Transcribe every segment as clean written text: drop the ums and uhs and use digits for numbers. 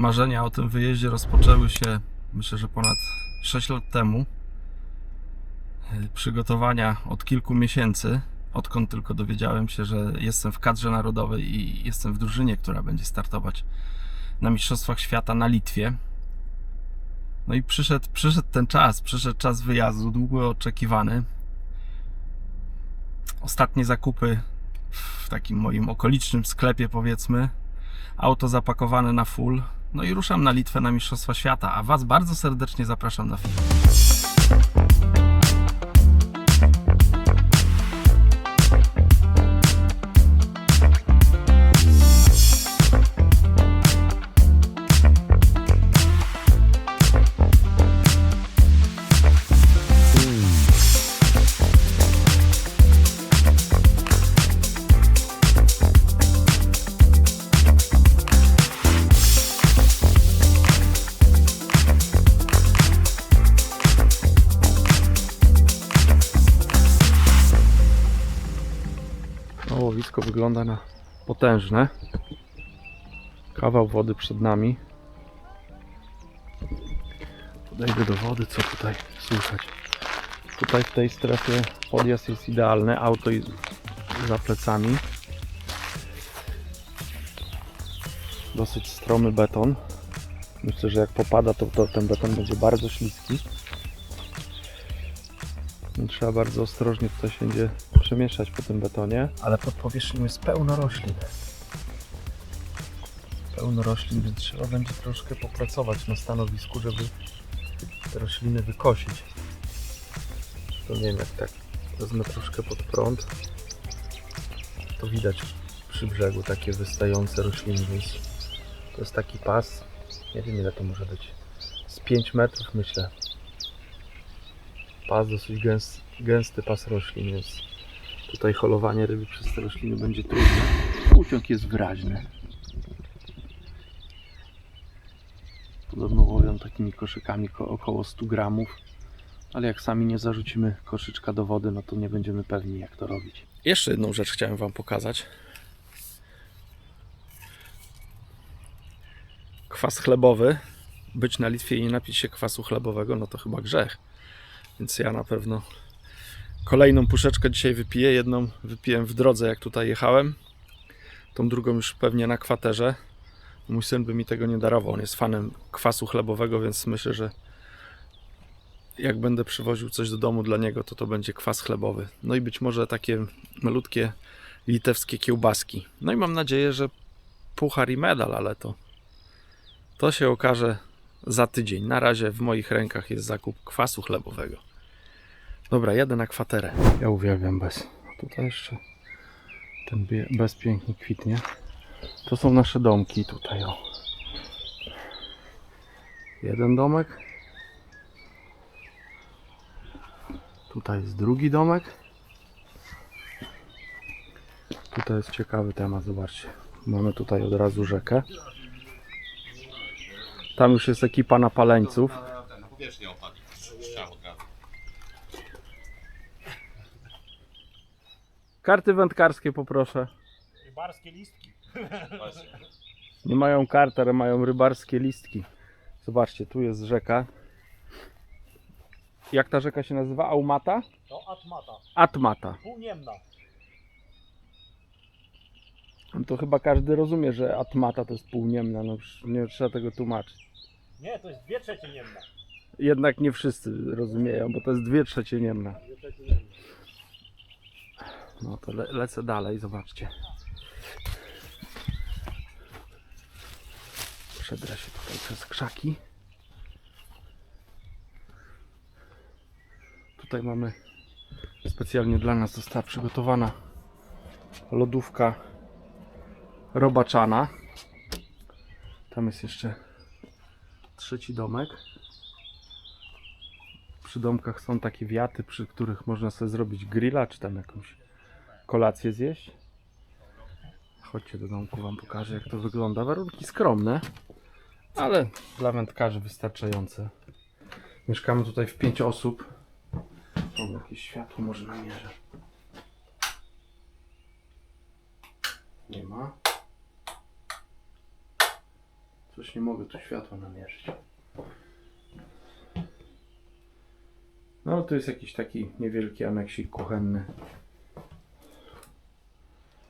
Marzenia o tym wyjeździe rozpoczęły się, myślę, że ponad 6 lat temu. Przygotowania od kilku miesięcy, odkąd tylko dowiedziałem się, że jestem w kadrze narodowej i jestem w drużynie, która będzie startować na Mistrzostwach Świata na Litwie. No i przyszedł czas wyjazdu, długo oczekiwany. Ostatnie zakupy w takim moim okolicznym sklepie, powiedzmy. Auto zapakowane na full. No i ruszam na Litwę na Mistrzostwa Świata, a Was bardzo serdecznie zapraszam na film. Łowisko wygląda na potężne. Kawał wody przed nami. Podejdę do wody, co tutaj słychać. Tutaj w tej strefie podjazd jest idealny, auto za plecami. Dosyć stromy beton. Myślę, że jak popada, to ten beton będzie bardzo śliski. Trzeba bardzo ostrożnie tutaj się będzie przemieszczać po tym betonie. Ale pod powierzchnią jest pełno roślin. Więc trzeba będzie troszkę popracować na stanowisku, żeby te rośliny wykosić. To nie wiem, jak tak wezmę troszkę pod prąd, to widać przy brzegu takie wystające rośliny, więc to jest taki pas, nie wiem ile to może być, z 5 metrów myślę. Pas, dosyć gęsty pas roślin, więc tutaj holowanie ryby przez te rośliny będzie trudne. Uciąg jest wyraźny. Podobno łowią takimi koszykami około 100 gramów, ale jak sami nie zarzucimy koszyczka do wody, no to nie będziemy pewni, jak to robić. Jeszcze jedną rzecz chciałem Wam pokazać. Kwas chlebowy. Być na Litwie i nie napić się kwasu chlebowego, no to chyba grzech. Więc ja na pewno kolejną puszeczkę dzisiaj wypiję. Jedną wypiłem w drodze, jak tutaj jechałem. Tą drugą już pewnie na kwaterze. Mój syn by mi tego nie darował. On jest fanem kwasu chlebowego, więc myślę, że jak będę przywoził coś do domu dla niego, to będzie kwas chlebowy. No i być może takie malutkie litewskie kiełbaski. No i mam nadzieję, że puchar i medal, ale to się okaże za tydzień. Na razie w moich rękach jest zakup kwasu chlebowego. Dobra, jadę na kwaterę. Ja uwielbiam bez. Tutaj jeszcze ten bez pięknie kwitnie. To są nasze domki tutaj, o. Jeden domek. Tutaj jest drugi domek. Tutaj jest ciekawy temat, zobaczcie. Mamy tutaj od razu rzekę. Tam już jest ekipa napaleńców. Karty wędkarskie poproszę. Rybarskie listki. Nie mają kart, ale mają rybarskie listki. Zobaczcie, tu jest rzeka. Jak ta rzeka się nazywa? Aumata? To Atmata. Atmata. Półniemna. No to chyba każdy rozumie, że Atmata to jest półniemna. No nie trzeba tego tłumaczyć. Nie, to jest 2/3 niemna. Jednak nie wszyscy rozumieją, bo to jest 2/3 niemna. 2/3 niemna. No to lecę dalej, zobaczcie. Przedrę się tutaj przez krzaki. Tutaj mamy specjalnie dla nas została przygotowana lodówka robaczana. Tam jest jeszcze trzeci domek. Przy domkach są takie wiaty, przy których można sobie zrobić grilla, czy tam jakąś kolację zjeść. Chodźcie do domku, Wam pokażę, jak to wygląda. Warunki skromne, ale dla wędkarzy wystarczające. Mieszkamy tutaj w 5 osób. O, jakieś światło może namierzę. Nie ma. Coś nie mogę tu światła namierzyć. No tu jest jakiś taki niewielki aneksik kuchenny.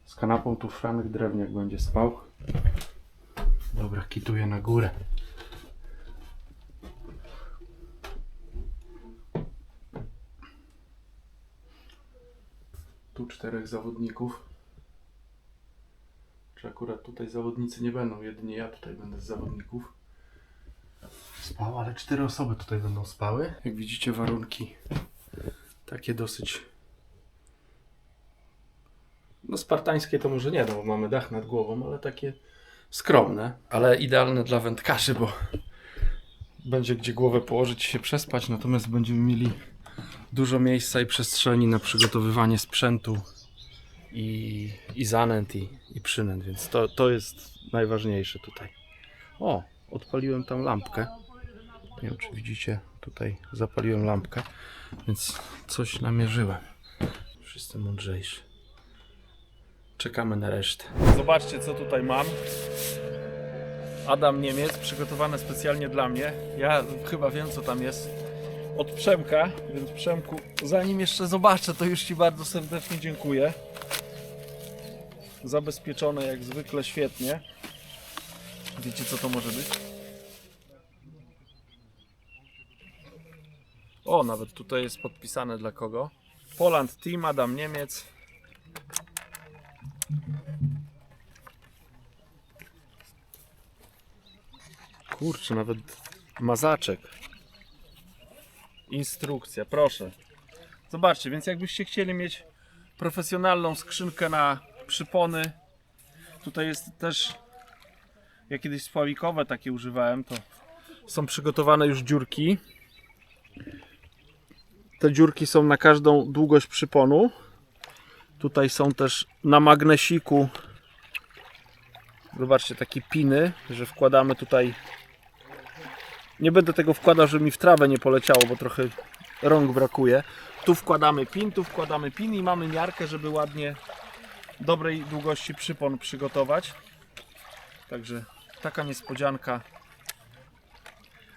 Z kanapą tu Franek drewniak będzie spał. Dobra, kituję na górę. Tu 4 zawodników. Czy akurat tutaj zawodnicy nie będą, jedynie ja tutaj będę z zawodników spał, ale 4 osoby tutaj będą spały. Jak widzicie, warunki takie dosyć, no spartańskie to może nie, no bo mamy dach nad głową, ale takie skromne, ale idealne dla wędkarzy, bo będzie gdzie głowę położyć i się przespać, natomiast będziemy mieli dużo miejsca i przestrzeni na przygotowywanie sprzętu i zanęt i przynęt, więc to jest najważniejsze tutaj. O, odpaliłem tam lampkę. Nie wiem, czy widzicie, tutaj zapaliłem lampkę, więc coś namierzyłem. Już jestem mądrzejszy. Czekamy na resztę. Zobaczcie, co tutaj mam. Adam Niemiec, przygotowane specjalnie dla mnie. Ja chyba wiem, co tam jest. Od Przemka, więc Przemku, zanim jeszcze zobaczę, to już Ci bardzo serdecznie dziękuję. Zabezpieczone jak zwykle świetnie. Wiecie, co to może być? O, nawet tutaj jest podpisane dla kogo. Poland Team, Adam Niemiec. Kurczę, nawet mazaczek. Instrukcja, proszę. Zobaczcie, więc jakbyście chcieli mieć profesjonalną skrzynkę na przypony. Tutaj jest też, ja kiedyś spławikowe takie używałem, to są przygotowane już dziurki. Te dziurki są na każdą długość przyponu. Tutaj są też na magnesiku, zobaczcie, takie piny, że wkładamy tutaj. Nie będę tego wkładał, żeby mi w trawę nie poleciało, bo trochę rąk brakuje. Tu wkładamy pin i mamy miarkę, żeby ładnie dobrej długości przypon przygotować. Także taka niespodzianka.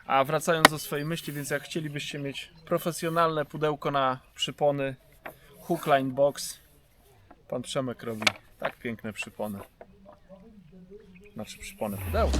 A wracając do swojej myśli, więc jak chcielibyście mieć profesjonalne pudełko na przypony, Hookline Box, pan Przemek robi tak piękne przypony. Znaczy przypony, pudełko.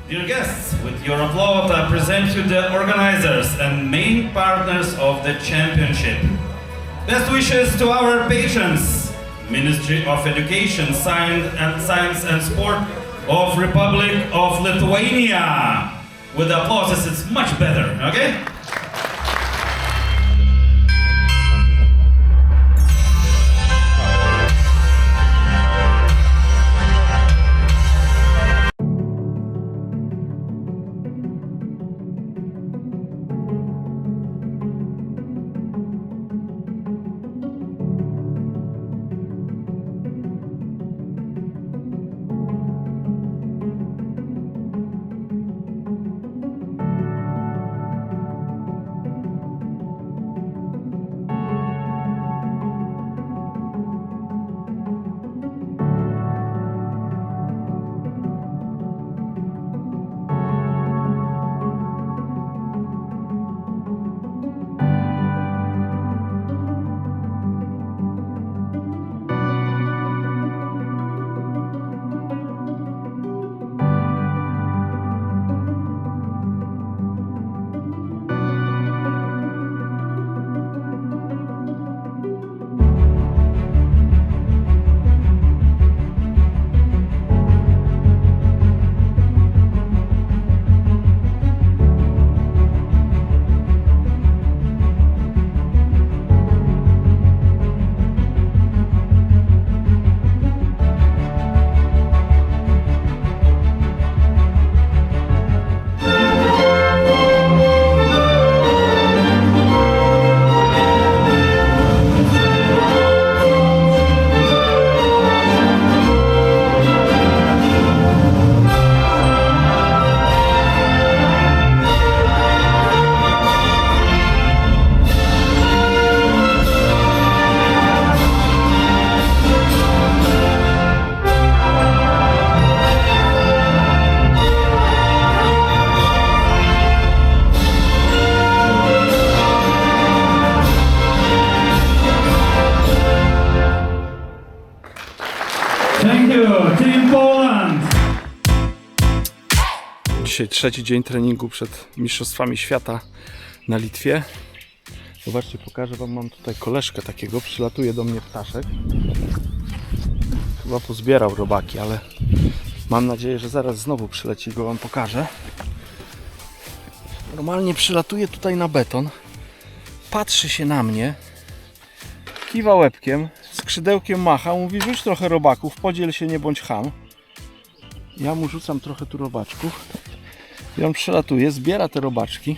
Dear guests, with your applause, I present you the organizers and main partners of the championship. Best wishes to our patrons, Ministry of Education, Science and Sport of Republic of Lithuania. With the applause, it's much better, okay? Thank you, Team Poland. Dzisiaj trzeci dzień treningu przed Mistrzostwami Świata na Litwie. Zobaczcie, pokażę wam, mam tutaj koleżkę takiego, przylatuje do mnie ptaszek. Chyba pozbierał robaki, ale mam nadzieję, że zaraz znowu przyleci, go wam pokażę. Normalnie przylatuje tutaj na beton, patrzy się na mnie, kiwa łebkiem, skrzydełkiem macha, mówi: rzuć trochę robaków, podziel się, nie bądź cham. Ja mu rzucam trochę tu robaczków i on przelatuje, zbiera te robaczki,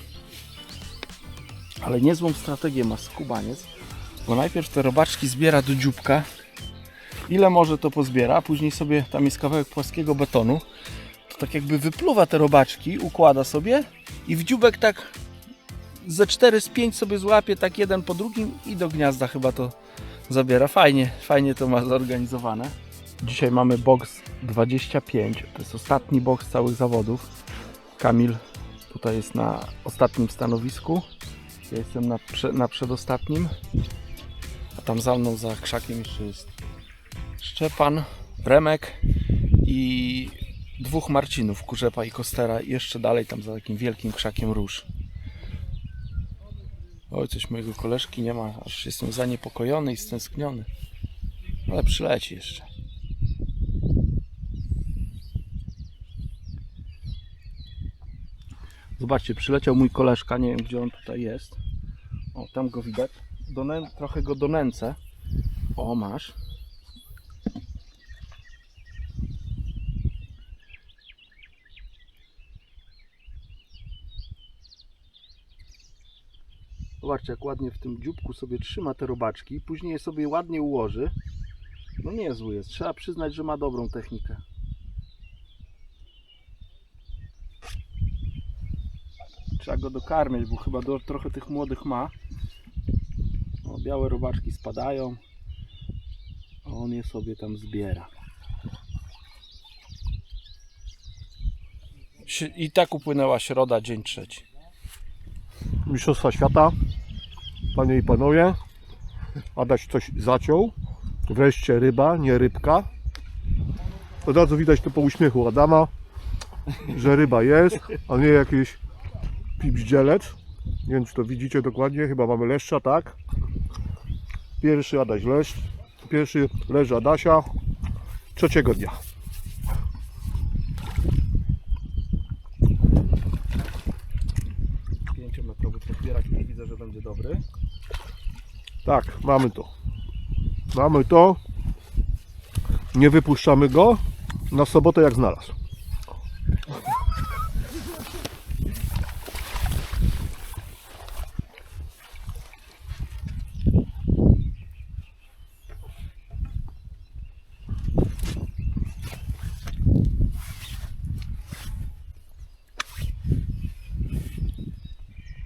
ale niezłą strategię ma skubaniec, bo najpierw te robaczki zbiera do dzióbka, ile może to pozbiera, a później sobie, tam jest kawałek płaskiego betonu, to tak jakby wypluwa te robaczki, układa sobie i w dzióbek tak ze 4 z 5 sobie złapie, tak jeden po drugim i do gniazda chyba to zabiera. Fajnie to ma zorganizowane. Dzisiaj mamy boks 25, to jest ostatni boks całych zawodów. Kamil tutaj jest na ostatnim stanowisku, ja jestem na przedostatnim, a tam za mną, za krzakiem jeszcze jest Szczepan, Remek i 2 Marcinów, Kurzepa i Kostera, i jeszcze dalej tam za takim wielkim krzakiem Róż. Oj, coś mojego koleżki nie ma, aż jestem zaniepokojony i stęskniony, ale przyleci jeszcze. Zobaczcie, przyleciał mój koleżka, nie wiem gdzie on tutaj jest. O, tam go widać. Trochę go donęcę. O, masz. Zobaczcie, jak ładnie w tym dzióbku sobie trzyma te robaczki, później je sobie ładnie ułoży. No niezły jest, trzeba przyznać, że ma dobrą technikę. Trzeba go dokarmić, bo chyba trochę tych młodych ma. O, białe robaczki spadają, a on je sobie tam zbiera. I tak upłynęła środa, dzień trzeci. Mistrzostwa Świata, panie i panowie. Adaś coś zaciął. Wreszcie ryba, nie rybka. Od razu widać to po uśmiechu Adama, że ryba jest, a nie jakiś pipździelec. Nie wiem, czy to widzicie dokładnie, chyba mamy leszcza, tak? Pierwszy Adaś leszcz, pierwszy leży Adasia trzeciego dnia. Metrowy podbierak, już widzę, że będzie dobry. Tak, mamy to. Mamy to. Nie wypuszczamy go na sobotę jak znalazł.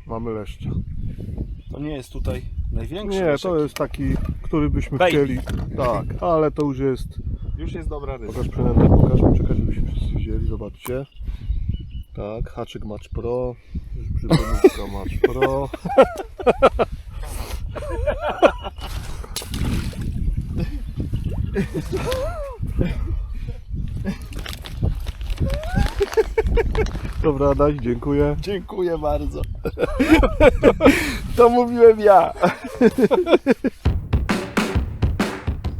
Mamy leszcza. To nie jest tutaj największy. Nie, leszek. to jest taki, który byśmy Baby. chcieli. Tak, ale to już jest. Już jest dobra ryba. Pokaż przynętę, pokaż, czekaj, żebyśmy wszyscy widzieli, zobaczcie. Tak, haczyk Match Pro. Już przypomniczka Match Pro. Dobra, Adaś, dziękuję. Dziękuję bardzo. To mówiłem ja.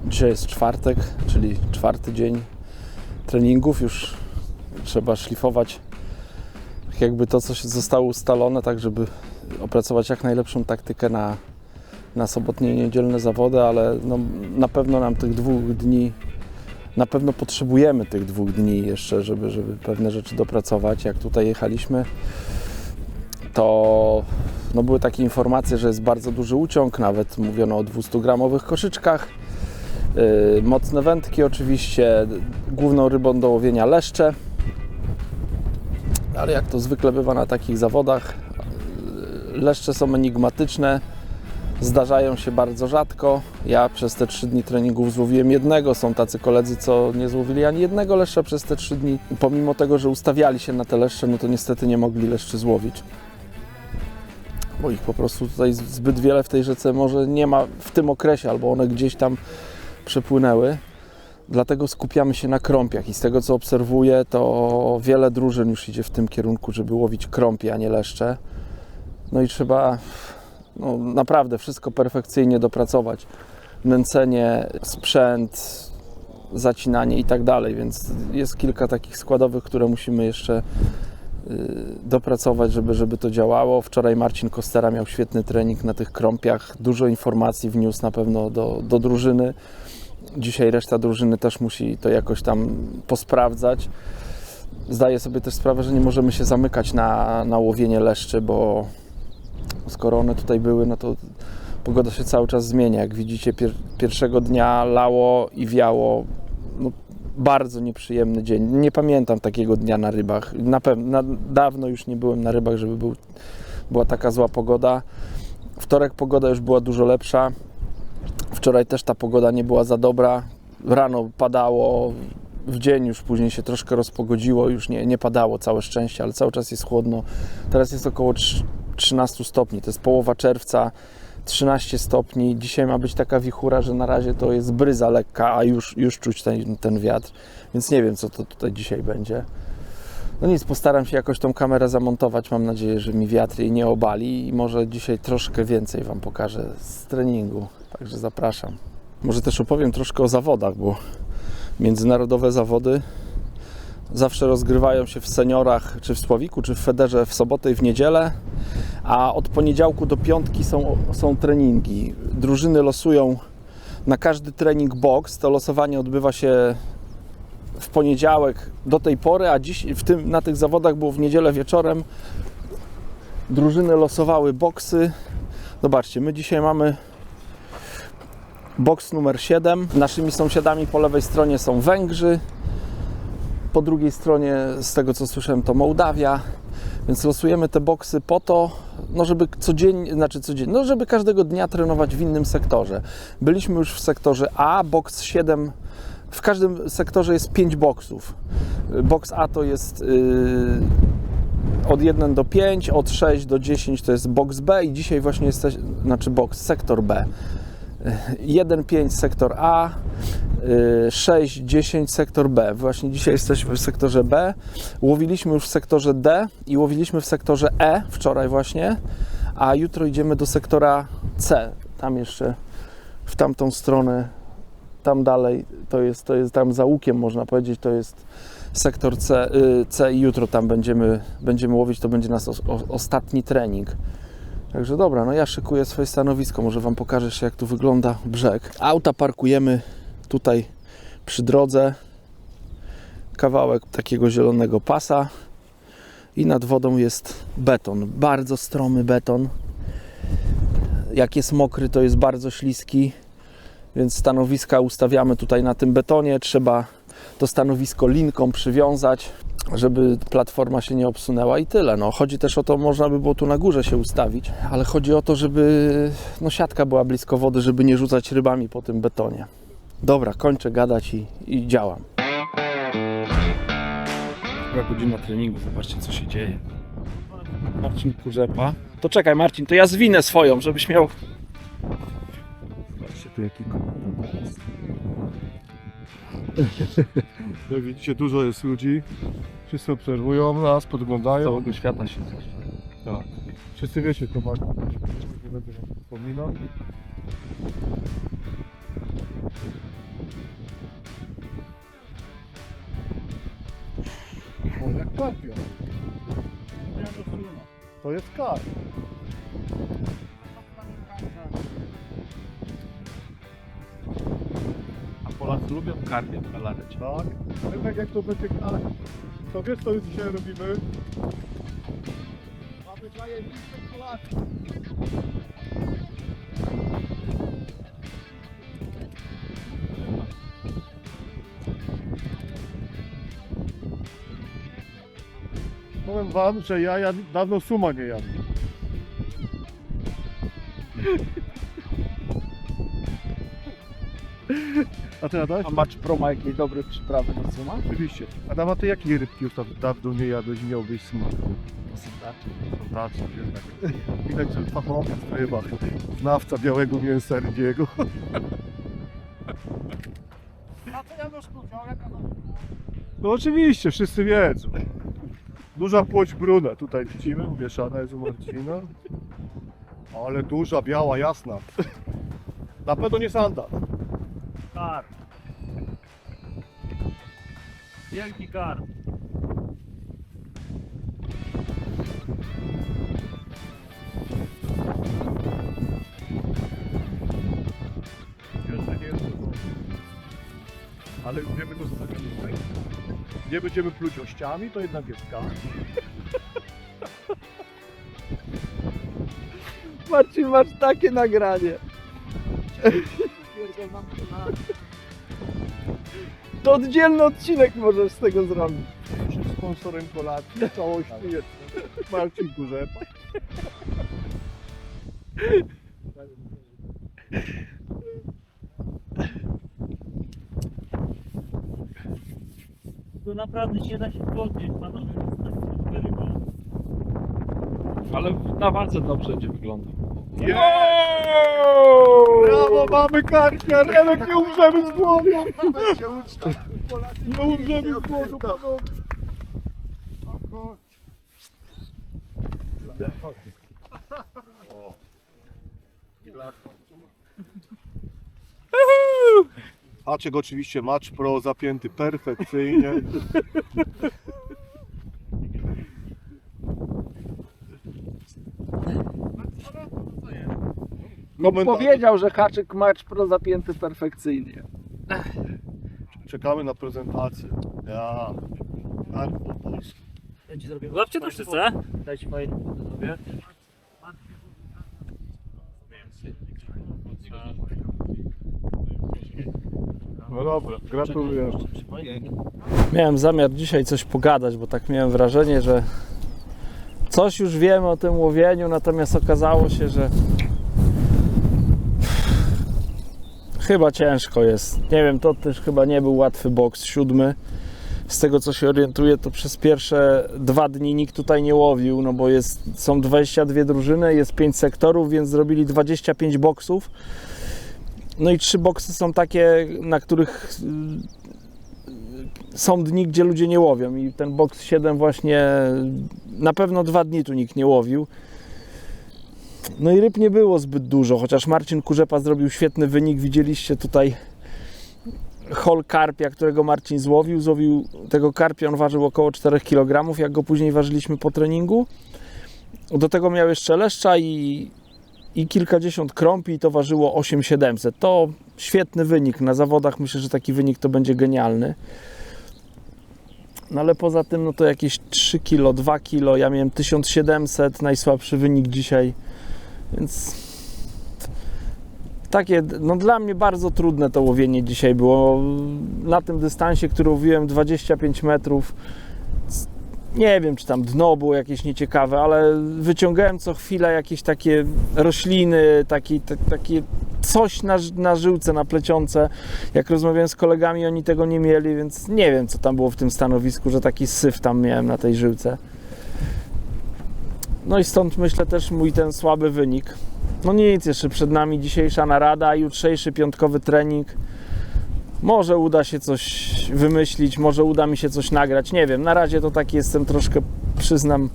Dzisiaj jest czwartek, czyli 4. dzień treningów. Już trzeba szlifować tak jakby to, co się zostało ustalone, tak żeby opracować jak najlepszą taktykę na sobotnie i niedzielne zawody, ale no, na pewno nam tych 2 dni, na pewno potrzebujemy tych 2 dni jeszcze, żeby pewne rzeczy dopracować. Jak tutaj jechaliśmy, to no, były takie informacje, że jest bardzo duży uciąg, nawet mówiono o 200-gramowych koszyczkach. Mocne wędki oczywiście, główną rybą do łowienia leszcze, ale jak to zwykle bywa na takich zawodach, leszcze są enigmatyczne, zdarzają się bardzo rzadko. Ja przez te 3 dni treningów złowiłem jednego, są tacy koledzy, co nie złowili ani jednego leszcza przez te 3 dni. Pomimo tego, że ustawiali się na te leszcze, no to niestety nie mogli leszczy złowić, bo ich po prostu tutaj zbyt wiele w tej rzece może nie ma w tym okresie, albo one gdzieś tam przepłynęły. Dlatego skupiamy się na krąpiach i z tego co obserwuję, to wiele drużyn już idzie w tym kierunku, żeby łowić krąpie, a nie leszcze. No i trzeba naprawdę wszystko perfekcyjnie dopracować. Nęcenie, sprzęt, zacinanie i tak dalej, więc jest kilka takich składowych, które musimy jeszcze dopracować, żeby to działało. Wczoraj Marcin Kostera miał świetny trening na tych krąpiach, dużo informacji wniósł na pewno do drużyny. Dzisiaj reszta drużyny też musi to jakoś tam posprawdzać. Zdaję sobie też sprawę, że nie możemy się zamykać na łowienie leszczy, bo skoro one tutaj były, no to pogoda się cały czas zmienia. Jak widzicie, pierwszego dnia lało i wiało. No, bardzo nieprzyjemny dzień. Nie pamiętam takiego dnia na rybach. Dawno już nie byłem na rybach, żeby była taka zła pogoda. Wtorek pogoda już była dużo lepsza. Wczoraj też ta pogoda nie była za dobra. Rano padało, w dzień już później się troszkę rozpogodziło, już nie padało, całe szczęście, ale cały czas jest chłodno. Teraz jest około 13 stopni, to jest połowa czerwca, 13 stopni. Dzisiaj ma być taka wichura, że na razie to jest bryza lekka, a już czuć ten wiatr, więc nie wiem, co to tutaj dzisiaj będzie. No nic, postaram się jakoś tą kamerę zamontować, mam nadzieję, że mi wiatr jej nie obali i może dzisiaj troszkę więcej Wam pokażę z treningu, także zapraszam. Może też opowiem troszkę o zawodach, bo międzynarodowe zawody zawsze rozgrywają się w seniorach, czy w Sławiku, czy w Federze w sobotę i w niedzielę, a od poniedziałku do piątki są treningi. Drużyny losują na każdy trening boks, to losowanie odbywa się w poniedziałek do tej pory, a dziś na tych zawodach było w niedzielę wieczorem. Drużyny losowały boksy. Zobaczcie, my dzisiaj mamy boks numer 7. Naszymi sąsiadami po lewej stronie są Węgrzy. Po drugiej stronie, z tego co słyszałem, to Mołdawia. Więc losujemy te boksy po to, żeby żeby każdego dnia trenować w innym sektorze. Byliśmy już w sektorze A, boks 7. W każdym sektorze jest 5 boksów. Boks A to jest od 1 do 5, od 6 do 10 to jest boks B i dzisiaj właśnie sektor B. 1-5 sektor A, 6-10 sektor B. Właśnie dzisiaj jesteśmy w sektorze B. Łowiliśmy już w sektorze D i łowiliśmy w sektorze E wczoraj właśnie, a jutro idziemy do sektora C. Tam jeszcze w tamtą stronę, tam dalej, to jest tam za łukiem, można powiedzieć, to jest sektor C i jutro tam będziemy łowić, to będzie nasz ostatni trening. Także dobra, no ja szykuję swoje stanowisko, może Wam pokażę jeszcze, jak tu wygląda brzeg. Auta parkujemy tutaj przy drodze, kawałek takiego zielonego pasa i nad wodą jest beton, bardzo stromy beton. Jak jest mokry, to jest bardzo śliski, więc stanowiska ustawiamy tutaj na tym betonie. Trzeba to stanowisko linką przywiązać, żeby platforma się nie obsunęła i tyle. No, chodzi też o to, można by było tu na górze się ustawić, ale chodzi o to, żeby siatka była blisko wody, żeby nie rzucać rybami po tym betonie. Dobra, kończę gadać i działam. Druga godzina treningu, zobaczcie, co się dzieje. Marcin Kurzepa. To czekaj, Marcin, to ja zwinę swoją, żebyś miał... Zobaczcie tu jaki komandant jest. Jak widzicie, dużo jest ludzi. Wszyscy obserwują nas, podglądają. Całego świata się coś. Tak. Wszyscy wiecie, to ma. Nie będę wam wspominał. O, jak karpia. To jest karp. A Polacy lubią karpie w galarecie. Tak. Ale tak jak to będzie karp. To wiesz, co już dzisiaj robimy? Mamy zajebiste kolaki. Powiem wam, że ja dawno suma nie jadłem. A ty Adaś? A Match Pro ma jakieś dobre przyprawy na suma? Oczywiście. Adam, a ty jakie rybki już tam dawno nie jadłeś i miałbyś smak? Sondacze, jednak. Widać, że fachowiec w rybach. Znawca białego mięsa rybiego. A co No oczywiście, wszyscy wiedzą. Duża płoć bruna, tutaj widzimy, umieszana jest u Marcina. Ale duża, biała, jasna. Na pewno nie sandal. Kar. Wielki kar. Ale wiemy to zostawiamy tutaj. Nie będziemy pluć ościami, to jednak jest kar. Marcin, masz takie nagranie. To oddzielny odcinek możesz z tego zrobić. Sponsorem kolacji całości jest Marcin Kurzepa. Tu naprawdę się da się podnieść, panowie. Ale na walce dobrze będzie wyglądał. Brawo, mamy kartę, Remek, nie umrzemy z głodu! Nie umrzemy z głodu, panowie! Haczyk oczywiście Match Pro zapięty perfekcyjnie. Powiedział, że haczyk Match Pro zapięty perfekcyjnie. Czekamy na prezentację. Ja, tak po polsku. Łapcie to wszyscy. Dajcie fajnie sobie. No dobra, gratuluję. Miałem zamiar dzisiaj coś pogadać, bo tak miałem wrażenie, że coś już wiemy o tym łowieniu, natomiast okazało się, że chyba ciężko jest. Nie wiem, to też chyba nie był łatwy boks 7. Z tego co się orientuję, to przez pierwsze 2 dni nikt tutaj nie łowił, no bo są 22 drużyny, jest 5 sektorów, więc zrobili 25 boksów. No i 3 boksy są takie, na których są dni, gdzie ludzie nie łowią i ten boks 7 właśnie na pewno 2 dni tu nikt nie łowił. No i ryb nie było zbyt dużo, chociaż Marcin Kurzepa zrobił świetny wynik. Widzieliście tutaj hol karpia, którego Marcin złowił. Złowił tego karpia, on ważył około 4 kg, jak go później ważyliśmy po treningu. Do tego miał jeszcze leszcza i kilkadziesiąt krąpi i to ważyło 8700. To świetny wynik. Na zawodach myślę, że taki wynik to będzie genialny. No ale poza tym, no to jakieś 3 kg, 2 kg. Ja miałem 1700, najsłabszy wynik dzisiaj. Więc takie, no dla mnie bardzo trudne to łowienie dzisiaj było. Na tym dystansie, który łowiłem 25 metrów, nie wiem, czy tam dno było jakieś nieciekawe, ale wyciągałem co chwilę jakieś takie rośliny, takie coś na żyłce, na plecionce. Jak rozmawiałem z kolegami, oni tego nie mieli, więc nie wiem, co tam było w tym stanowisku, że taki syf tam miałem na tej żyłce. No i stąd myślę też mój ten słaby wynik. No nic, jeszcze przed nami dzisiejsza narada, jutrzejszy piątkowy trening. Może uda się coś wymyślić, może uda mi się coś nagrać, nie wiem. Na razie to taki jestem troszkę, przyznam,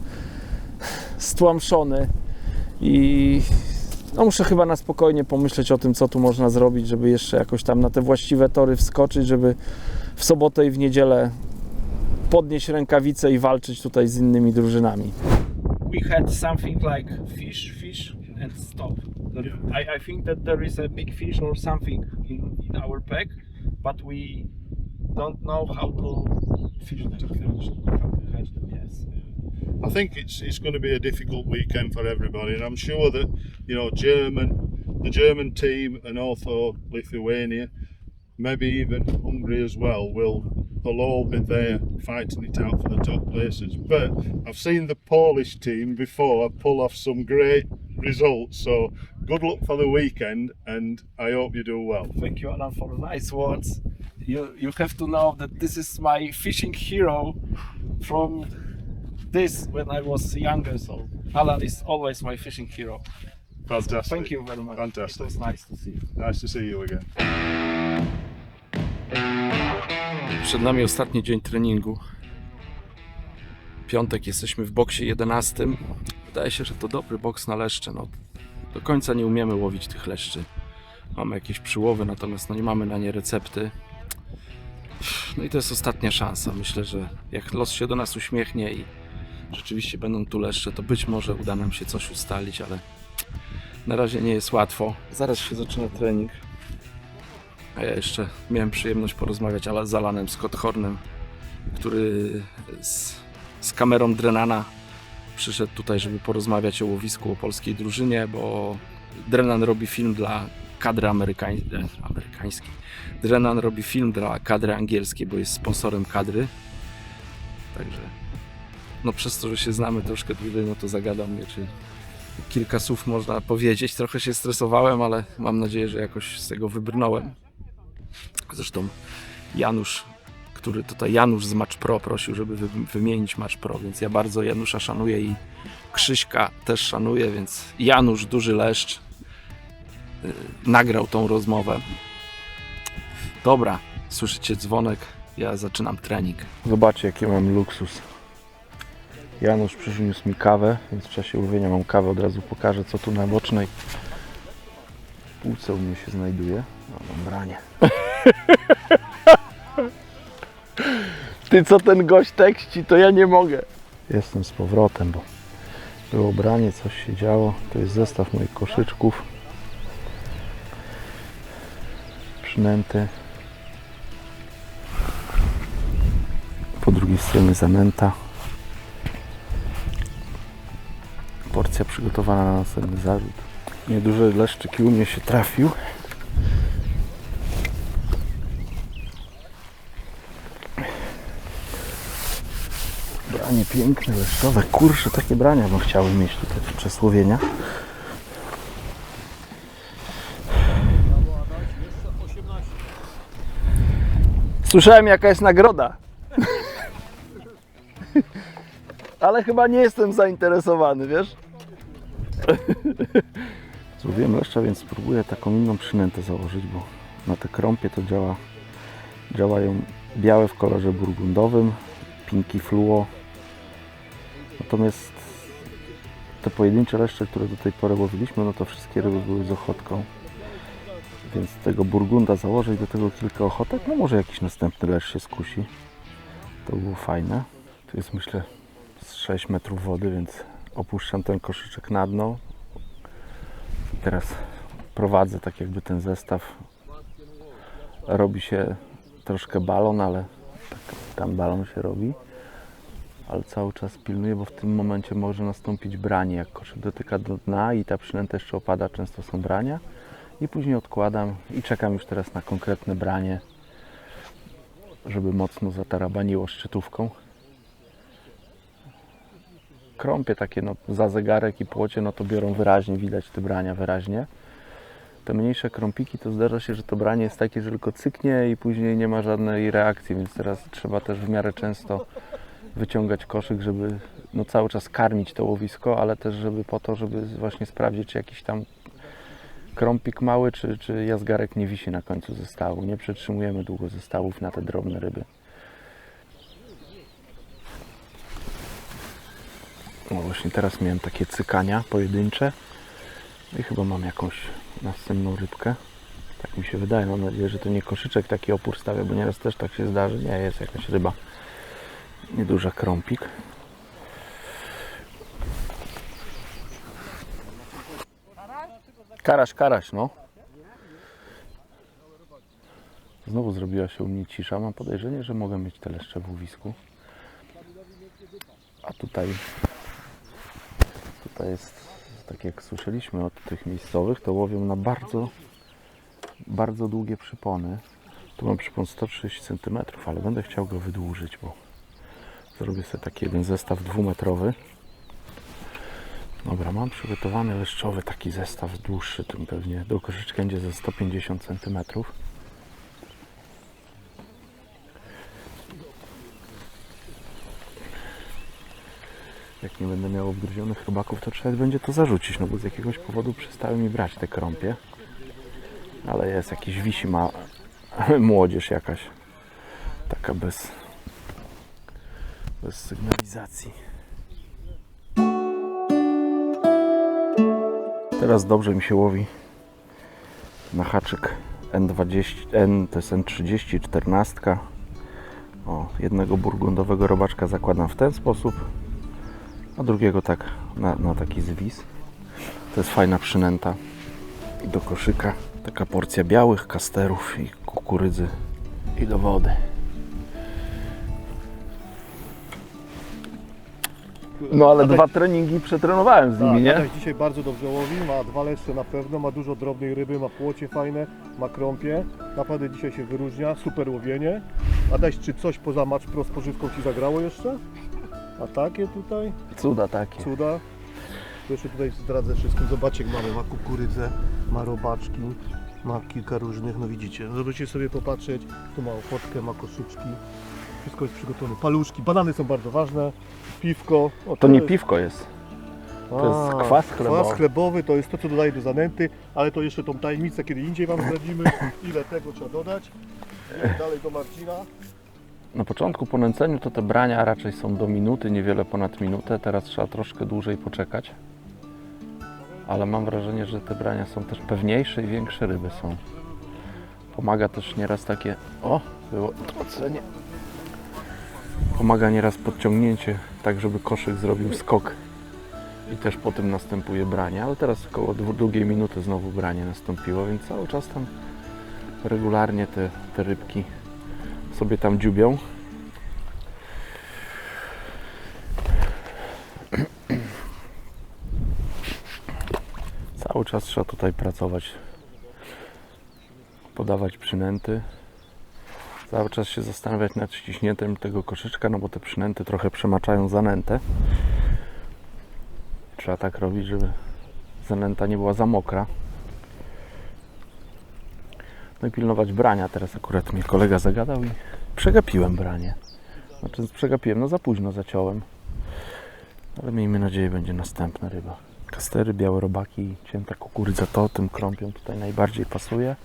stłamszony i no muszę chyba na spokojnie pomyśleć o tym, co tu można zrobić, żeby jeszcze jakoś tam na te właściwe tory wskoczyć, żeby w sobotę i w niedzielę podnieść rękawice i walczyć tutaj z innymi drużynami. We had something like fish and stop. I think that there is a big fish or something in our pack, but we don't know how to fish them. How to catch them, yes. I think it's going to be a difficult weekend for everybody, and I'm sure that the German team, and also Lithuania, maybe even Hungary as well, they'll all be there fighting it out for the top places. But I've seen the Polish team before pull off some great results, so good luck for the weekend, and I hope you do well. Thank you, Alan, for the nice words. You have to know that this is my fishing hero from this when I was younger, so Alan is always my fishing hero. Fantastic. Thank you very much. Fantastic. It was nice to see you. Nice to see you again. Przed nami ostatni dzień treningu. Piątek, jesteśmy w boksie 11. Wydaje się, że to dobry boks na leszcze. No, do końca nie umiemy łowić tych leszczy. Mamy jakieś przyłowy, natomiast nie mamy na nie recepty. No i to jest ostatnia szansa. Myślę, że jak los się do nas uśmiechnie i rzeczywiście będą tu leszcze, to być może uda nam się coś ustalić, ale na razie nie jest łatwo. Zaraz się zaczyna trening. A ja jeszcze miałem przyjemność porozmawiać z Alanem Scotthornem, który z kamerą Drennana przyszedł tutaj, żeby porozmawiać o łowisku, o polskiej drużynie, bo Drennan robi film dla kadry amerykańskiej. Drennan robi film dla kadry angielskiej, bo jest sponsorem kadry. Także no przez to, że się znamy troszkę dłużej, no to zagadał mnie, czy kilka słów można powiedzieć. Trochę się stresowałem, ale mam nadzieję, że jakoś z tego wybrnąłem. Zresztą Janusz z Match Pro prosił, żeby wymienić Match Pro, więc ja bardzo Janusza szanuję i Krzyśka też szanuję, więc Janusz, duży leszcz, nagrał tą rozmowę. Dobra, słyszycie dzwonek, ja zaczynam trening. Zobaczcie, jaki mam luksus. Janusz przyniósł mi kawę, więc w czasie łowienia mam kawę, od razu pokażę, co tu na bocznej półce u mnie się znajduje. No, mam branie. Ty, co ten gość tekści, to ja nie mogę. Jestem z powrotem, bo było branie, coś się działo. To jest zestaw moich koszyczków. Przynęty. Po drugiej stronie zanęta. Porcja przygotowana na następny zarzut. Nieduży leszczyk u mnie się trafił. Branie piękne, leszczowe. Kurczę, takie brania bym chciał mieć tutaj podczas łowienia. Słyszałem, jaka jest nagroda. Ale chyba nie jestem zainteresowany, wiesz? Złowiłem leszcza, więc spróbuję taką inną przynętę założyć, bo na te krąpie to działają białe w kolorze burgundowym, pinki fluo. Natomiast te pojedyncze leszcze, które do tej pory łowiliśmy, no to wszystkie ryby były z ochotką. Więc tego burgunda założę i do tego kilka ochotek. No może jakiś następny leszcz się skusi. To było fajne. Tu jest, myślę, z 6 metrów wody, więc opuszczam ten koszyczek na dno. Teraz prowadzę tak jakby ten zestaw. Robi się troszkę balon, ale tak, tam balon się robi. Ale cały czas pilnuję, bo w tym momencie może nastąpić branie. Jak koszyk dotyka do dna i ta przynęta jeszcze opada, często są brania. I później odkładam i czekam już teraz na konkretne branie, żeby mocno zatarabaniło szczytówką. Krąpie takie no, za zegarek i płocie, no to biorą wyraźnie, widać te brania wyraźnie. Te mniejsze krąpiki to zdarza się, że to branie jest takie, że tylko cyknie i później nie ma żadnej reakcji, więc teraz trzeba też w miarę często wyciągać koszyk, żeby no, cały czas karmić to łowisko, ale też żeby po to, żeby właśnie sprawdzić, czy jakiś tam krąpik mały, czy jazgarek nie wisi na końcu zestawu. Nie przetrzymujemy długo zestawów na te drobne ryby. No właśnie teraz miałem takie cykania pojedyncze i chyba mam jakąś następną rybkę. Tak mi się wydaje, mam nadzieję, że to nie koszyczek taki opór stawia, bo nieraz też tak się zdarzy. Nie, jest jakaś ryba. Nieduża krąpik. Karaś, no. Znowu zrobiła się u mnie cisza. Mam podejrzenie, że mogę mieć te leszcze w łowisku. A tutaj jest, tak jak słyszeliśmy od tych miejscowych, to łowią na bardzo długie przypony. Tu mam przypon 130 cm, ale będę chciał go wydłużyć, bo zrobię sobie taki jeden zestaw 2-metrowy. Dobra, mam przygotowany leszczowy taki zestaw dłuższy, tym pewnie do koszyczka będzie ze 150 cm. Jak nie będę miał obgryzionych rybaków, to trzeba będzie to zarzucić, no bo z jakiegoś powodu przestały mi brać te krąpie. Ale jest jakiś wisi ma młodzież jakaś. Tak Ścieżka bez sygnalizacji. Teraz dobrze mi się łowi na haczyk N20, to jest N30, 14. O, jednego burgundowego robaczka zakładam w ten sposób, a drugiego tak na taki zwis. To jest fajna przynęta. I do koszyka taka porcja białych kasterów i kukurydzy i do wody. No ale dwa treningi przetrenowałem z nimi, Tak, nie? Adaś dzisiaj bardzo dobrze łowi, ma 2 leszcze na pewno, ma dużo drobnej ryby, ma płocie fajne, ma krąpie. Naprawdę dzisiaj się wyróżnia, super łowienie. Adaś, czy coś poza Match Pro z pożywką Ci zagrało jeszcze? A takie tutaj? Cuda takie. Cuda. To jeszcze tutaj zdradzę wszystkim. Zobaczcie, jak mamy, ma kukurydzę, ma robaczki, ma kilka różnych, no widzicie. Zobaczcie sobie popatrzeć, tu ma ochotkę, ma koszyczki. Wszystko jest przygotowane. Paluszki, banany są bardzo ważne, piwko. O, To nie jest- piwko jest. To jest kwas chlebowy. Kwas chlebowy to jest to, co dodaje do zanęty, ale to jeszcze tą tajemnicę kiedy indziej Wam zdradzimy, ile tego trzeba dodać. Idziemy dalej do Marcina. Na początku po nęceniu to te brania raczej są do minuty, niewiele ponad minutę. Teraz trzeba troszkę dłużej poczekać. Ale mam wrażenie, że te brania są też pewniejsze i większe ryby są. Pomaga też nieraz takie... O, było trocenie. Pomaga nieraz podciągnięcie, tak żeby koszyk zrobił skok. I też po tym następuje branie, ale teraz około 2 minuty znowu branie nastąpiło, więc cały czas tam regularnie te rybki sobie tam dziubią. Cały czas trzeba tutaj pracować, podawać przynęty. Cały czas się zastanawiać nad ściśnięciem tego koszyczka, no bo te przynęty trochę przemaczają zanętę. Trzeba tak robić, żeby zanęta nie była za mokra. No i pilnować brania. Teraz akurat mnie kolega zagadał i przegapiłem branie. Znaczy przegapiłem, no za późno zaciąłem. Ale miejmy nadzieję, będzie następna ryba. Kastery, białe robaki i cięta kukurydza, to tym krąpiom tutaj najbardziej pasuje.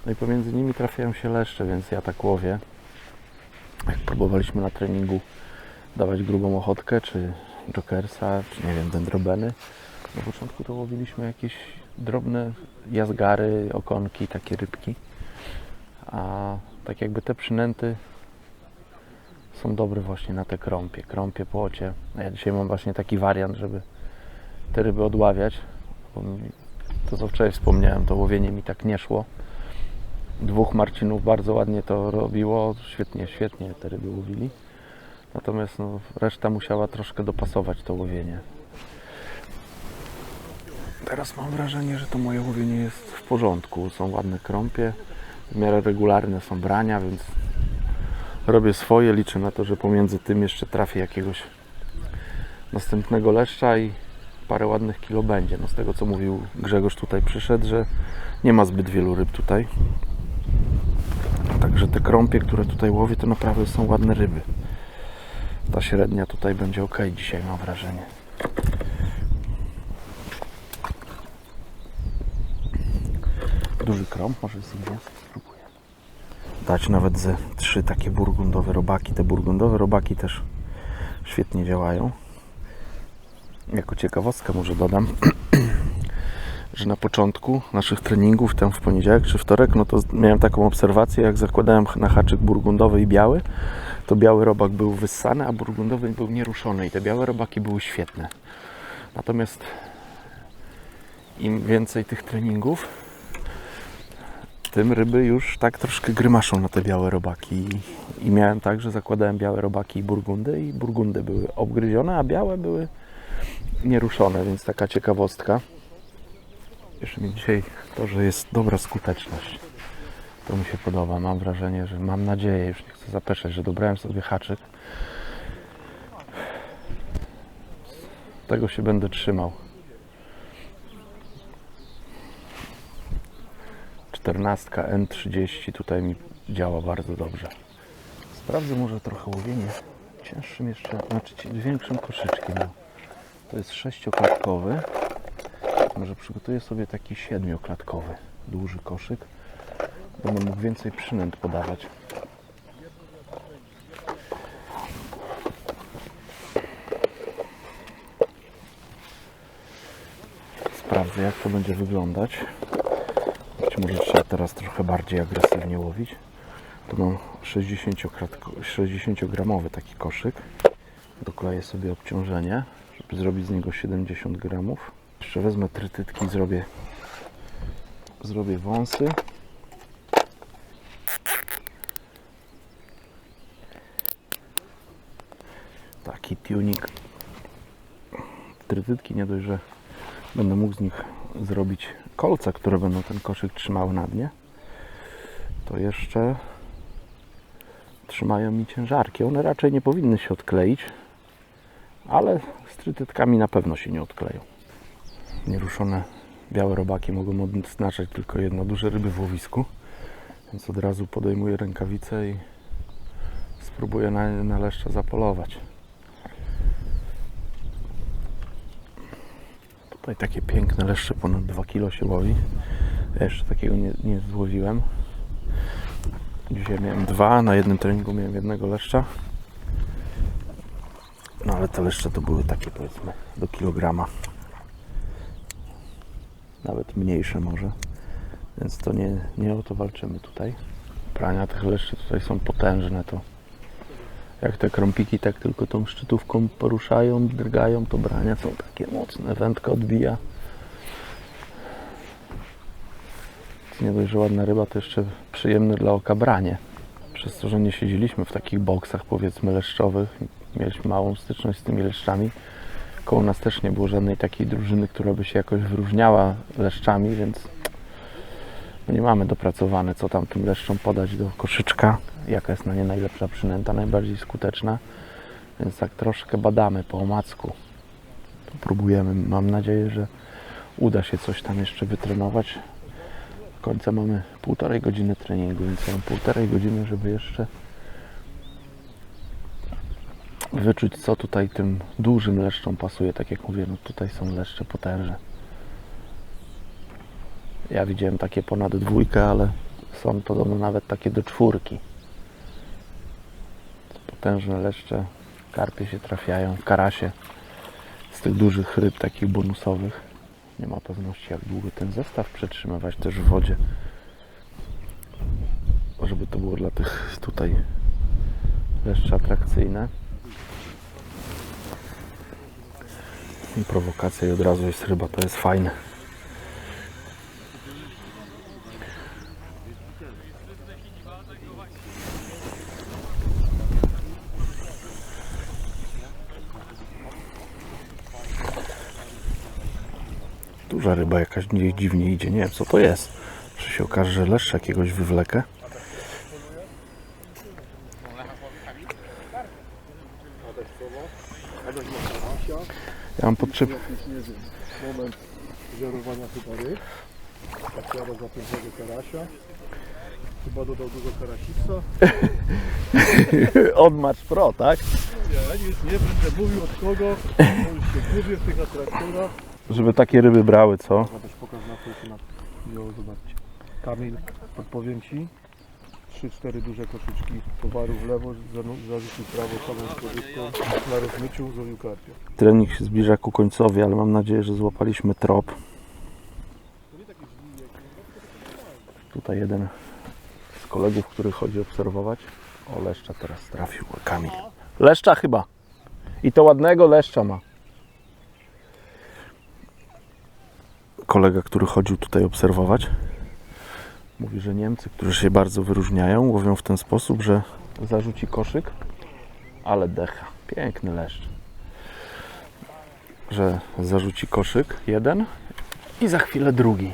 No i pomiędzy nimi trafiają się leszcze, więc ja tak łowię. Jak próbowaliśmy na treningu dawać grubą ochotkę, czy jokersa, czy nie wiem, dendrobeny. Na początku to łowiliśmy jakieś drobne jazgary, okonki, takie rybki. A tak jakby te przynęty są dobre właśnie na te krąpie, płocie. A ja dzisiaj mam właśnie taki wariant, żeby te ryby odławiać. Bo to co wczoraj wspomniałem, to łowienie mi tak nie szło. 2 Marcinów bardzo ładnie to robiło, świetnie te ryby łowili. Natomiast no, reszta musiała troszkę dopasować to łowienie. Teraz mam wrażenie, że to moje łowienie jest w porządku. Są ładne krąpie, w miarę regularne są brania, więc robię swoje. Liczę na to, że pomiędzy tym jeszcze trafię jakiegoś następnego leszcza i parę ładnych kilo będzie. No, z tego co mówił Grzegorz, tutaj przyszedł, że nie ma zbyt wielu ryb tutaj. Także te krąpie, które tutaj łowię, to naprawdę są ładne ryby. Ta średnia tutaj będzie ok dzisiaj, mam wrażenie. Duży krąg, może sobie spróbuję dać nawet ze 3 takie burgundowe robaki. Te burgundowe robaki też świetnie działają. Jako ciekawostkę może dodam, że na początku naszych treningów, tam w poniedziałek czy wtorek, no to miałem taką obserwację, jak zakładałem na haczyk burgundowy i biały, to biały robak był wyssany, a burgundowy był nieruszony i te białe robaki były świetne. Natomiast im więcej tych treningów, tym ryby już tak troszkę grymaszą na te białe robaki i miałem tak, że zakładałem białe robaki i burgundy były obgryzione, a białe były nieruszone, więc taka ciekawostka. Jeszcze mi dzisiaj to, że jest dobra skuteczność. To mi się podoba. Mam wrażenie, że mam nadzieję, już nie chcę zapeszać, że dobrałem sobie haczyk. Tego się będę trzymał. 14 N30 tutaj mi działa bardzo dobrze. Sprawdzę może trochę łowienie cięższym jeszcze, znaczy większym koszyczkiem. To jest 6-klatkowy. Może przygotuję sobie taki 7-klatkowy, duży koszyk. Będę mógł więcej przynęt podawać. sprawdzę, jak to będzie wyglądać. Być może trzeba teraz trochę bardziej agresywnie łowić. Tu mam 60-gramowy taki koszyk. Dokleję sobie obciążenie, żeby zrobić z niego 70 gramów. Jeszcze wezmę trytytki i zrobię wąsy. Taki tunik. Trytytki nie dość, że będę mógł z nich zrobić kolce, które będą ten koszyk trzymały na dnie, to jeszcze trzymają mi ciężarki. One raczej nie powinny się odkleić, ale z trytytkami na pewno się nie odkleją. Nieruszone białe robaki mogą odznaczać tylko jedno duże ryby w łowisku, więc od razu podejmuję rękawice i spróbuję na leszcze zapolować. Tutaj takie piękne leszcze, ponad 2 kg się łowi. Ja jeszcze takiego nie złowiłem. Dzisiaj miałem 2, na jednym treningu miałem jednego leszcza. No ale te leszcze to były takie, powiedzmy, do kilograma. Nawet mniejsze może. Więc to nie o to walczymy tutaj. Prania tych leszczy tutaj są potężne. To jak te krąpiki tak tylko tą szczytówką poruszają, drgają, to brania są takie mocne. Wędka odbija. Nie dość, że ładna ryba, to jeszcze przyjemne dla oka branie. Przez to, że nie siedzieliśmy w takich boksach, powiedzmy, leszczowych, mieliśmy małą styczność z tymi leszczami. Koło nas też nie było żadnej takiej drużyny, która by się jakoś wyróżniała leszczami, więc nie mamy dopracowane, co tam tym leszczom podać do koszyczka, jaka jest na nie najlepsza przynęta, najbardziej skuteczna. Więc tak troszkę badamy po omacku. To próbujemy. Mam nadzieję, że uda się coś tam jeszcze wytrenować. Do końca mamy 1,5 godziny treningu, więc mam 1,5 godziny, żeby jeszcze wyczuć, co tutaj tym dużym leszczom pasuje. Tak jak mówię, no tutaj są leszcze potężne. Ja widziałem takie ponad 2, ale są podobno nawet takie do 4. Potężne leszcze, karpie się trafiają, karasie z tych dużych ryb, takich bonusowych. Nie ma pewności, jak długo ten zestaw przetrzymywać też w wodzie, żeby to było dla tych tutaj leszczy atrakcyjne. I prowokacja i od razu jest ryba, to jest fajne. Duża ryba jakaś dziwnie idzie, nie wiem co to jest. Czy się okaże, że leszcza jakiegoś wywlekę. Ja mam potrzebę. Moment żerowania chyba ryb. Tak jadę za pierwszego karasia. Chyba dodał dużo karasica. Odmacz Pro, tak? Ja nic nie będę mówił od kogo. On się gubię w tych atraktorach. Żeby takie ryby brały, co? Zobacz, pokaż na to, co na video, zobaczcie. Kamil, podpowiem Ci. 3-4 duże koszyczki towaru w lewo, zarzucił w prawo samą składówką, na rozmyciu złowił karpia. Trening się zbliża ku końcowi, ale mam nadzieję, że złapaliśmy trop. Tutaj jeden z kolegów, który chodzi obserwować. O, leszcza teraz trafił, Kamil. Leszcza chyba. I to ładnego leszcza ma. Kolega, który chodził tutaj obserwować, mówi, że Niemcy, którzy się bardzo wyróżniają, łowią w ten sposób, że zarzuci koszyk, ale decha. Piękny leszcz. Że zarzuci koszyk jeden i za chwilę drugi.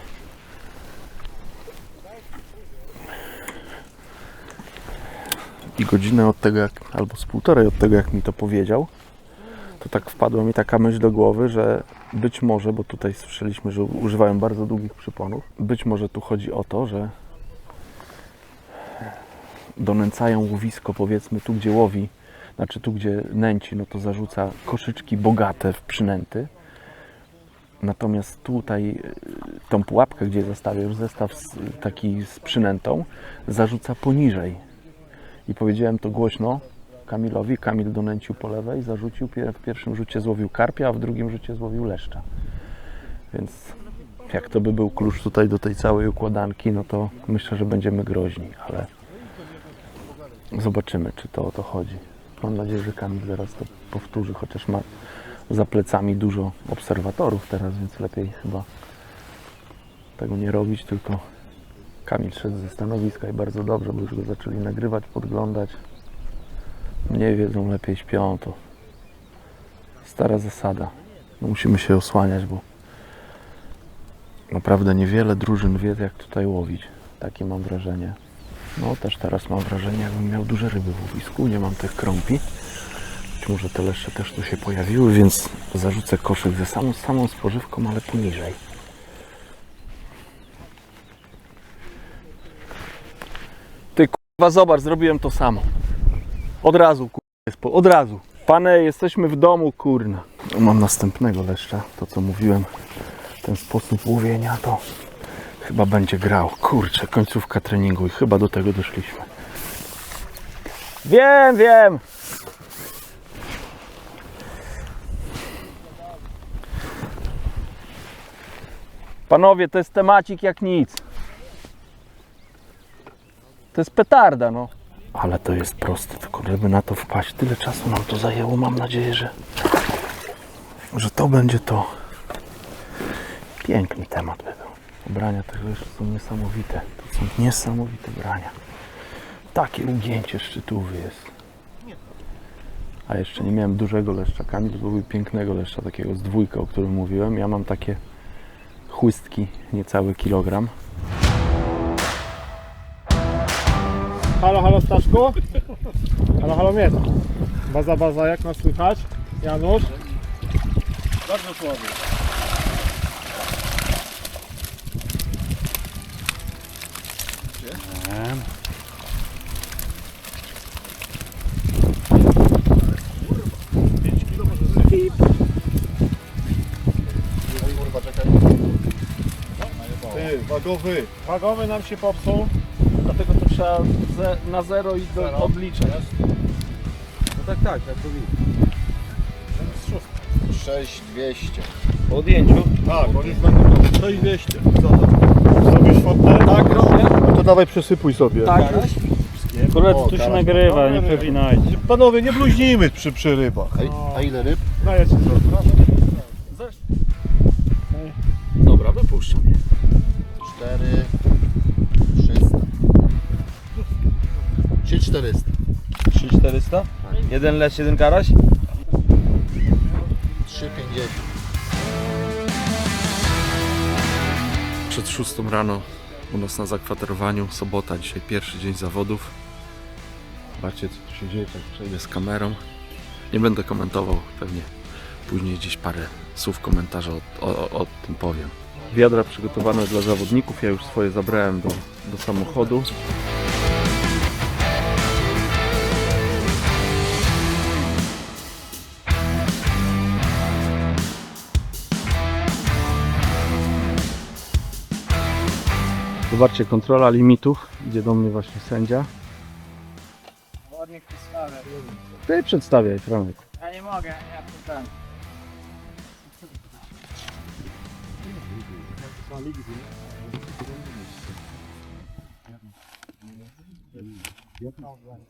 I godzinę od tego, albo z 1,5 od tego, jak mi to powiedział, to tak wpadła mi taka myśl do głowy, że być może, bo tutaj słyszeliśmy, że używają bardzo długich przyponów, być może tu chodzi o to, że donęcają łowisko, powiedzmy tu, gdzie łowi, znaczy tu, gdzie nęci, no to zarzuca koszyczki bogate w przynęty. Natomiast tutaj tą pułapkę, gdzie zostawia już zestaw taki z przynętą, zarzuca poniżej. I powiedziałem to głośno Kamilowi. Kamil donęcił po lewej, zarzucił, w pierwszym rzucie złowił karpia, a w drugim rzucie złowił leszcza. Więc Jak to by był klucz tutaj do tej całej układanki, no to myślę, że będziemy groźni, ale zobaczymy, czy to o to chodzi. Mam nadzieję, że Kamil zaraz to powtórzy, chociaż ma za plecami dużo obserwatorów teraz, więc lepiej chyba tego nie robić, tylko Kamil szedł ze stanowiska i bardzo dobrze, bo już go zaczęli nagrywać, podglądać. Mniej wiedzą, lepiej śpią, to stara zasada. No musimy się osłaniać, bo naprawdę niewiele drużyn wie, jak tutaj łowić. Takie mam wrażenie. No też teraz mam wrażenie, jakbym miał duże ryby w łowisku. Nie mam tych krąpi. Być może te leszcze też tu się pojawiły, więc zarzucę koszyk ze samą spożywką, ale poniżej. Ty kurwa, zobacz, zrobiłem to samo. Od razu, kurwa, od razu. Pane, jesteśmy w domu, kurna. Mam następnego leszcza, to co mówiłem. Ten sposób łowienia to chyba będzie grał. Kurczę, końcówka treningu i chyba do tego doszliśmy. Wiem! Panowie, to jest temacik jak nic. To jest petarda, no. Ale to jest proste, tylko żeby na to wpaść, tyle czasu nam to zajęło. Mam nadzieję, że to będzie to. Piękny temat by był. Brania tych leszczy są niesamowite. To są niesamowite brania. Takie ugięcie szczytówy jest. A jeszcze nie miałem dużego leszcza. Kamil złowił pięknego leszcza, takiego z dwójka, o którym mówiłem. Ja mam takie chłystki, niecały kilogram. Halo Staszku? Halo Miet. Baza, jak nas słychać? Janusz? Bardzo słabo. Ty, wagowy. Wagowy nam się popsuł. Dlatego to trzeba na zero i odliczać. No tak, jak to widać. 6200. Po odjęciu. Tak, on już będzie miał 6200. Zrobisz fotę? Tak, robię. No to dawaj przesypuj sobie. Tak. Koledzy, tu się nagrywa, nie przewinajcie. Panowie, nie bluźnijmy przy rybach. A ile ryb? Daję ci zrobić. Dobra, wypuszczam. 4300. 3400. 3400? Jeden leszcz, jeden karaś? 350. Przed 6 rano u nas na zakwaterowaniu, sobota, dzisiaj pierwszy dzień zawodów. Zobaczcie, co tu się dzieje, tak przejdę z kamerą. Nie będę komentował, pewnie później gdzieś parę słów komentarza o tym powiem. Wiadra przygotowane dla zawodników, ja już swoje zabrałem do samochodu. Zobaczcie, kontrola limitów. Idzie do mnie właśnie sędzia. Ładnie przedstawia. Ty przedstawiaj, Franek. Ja nie mogę, ja pytam.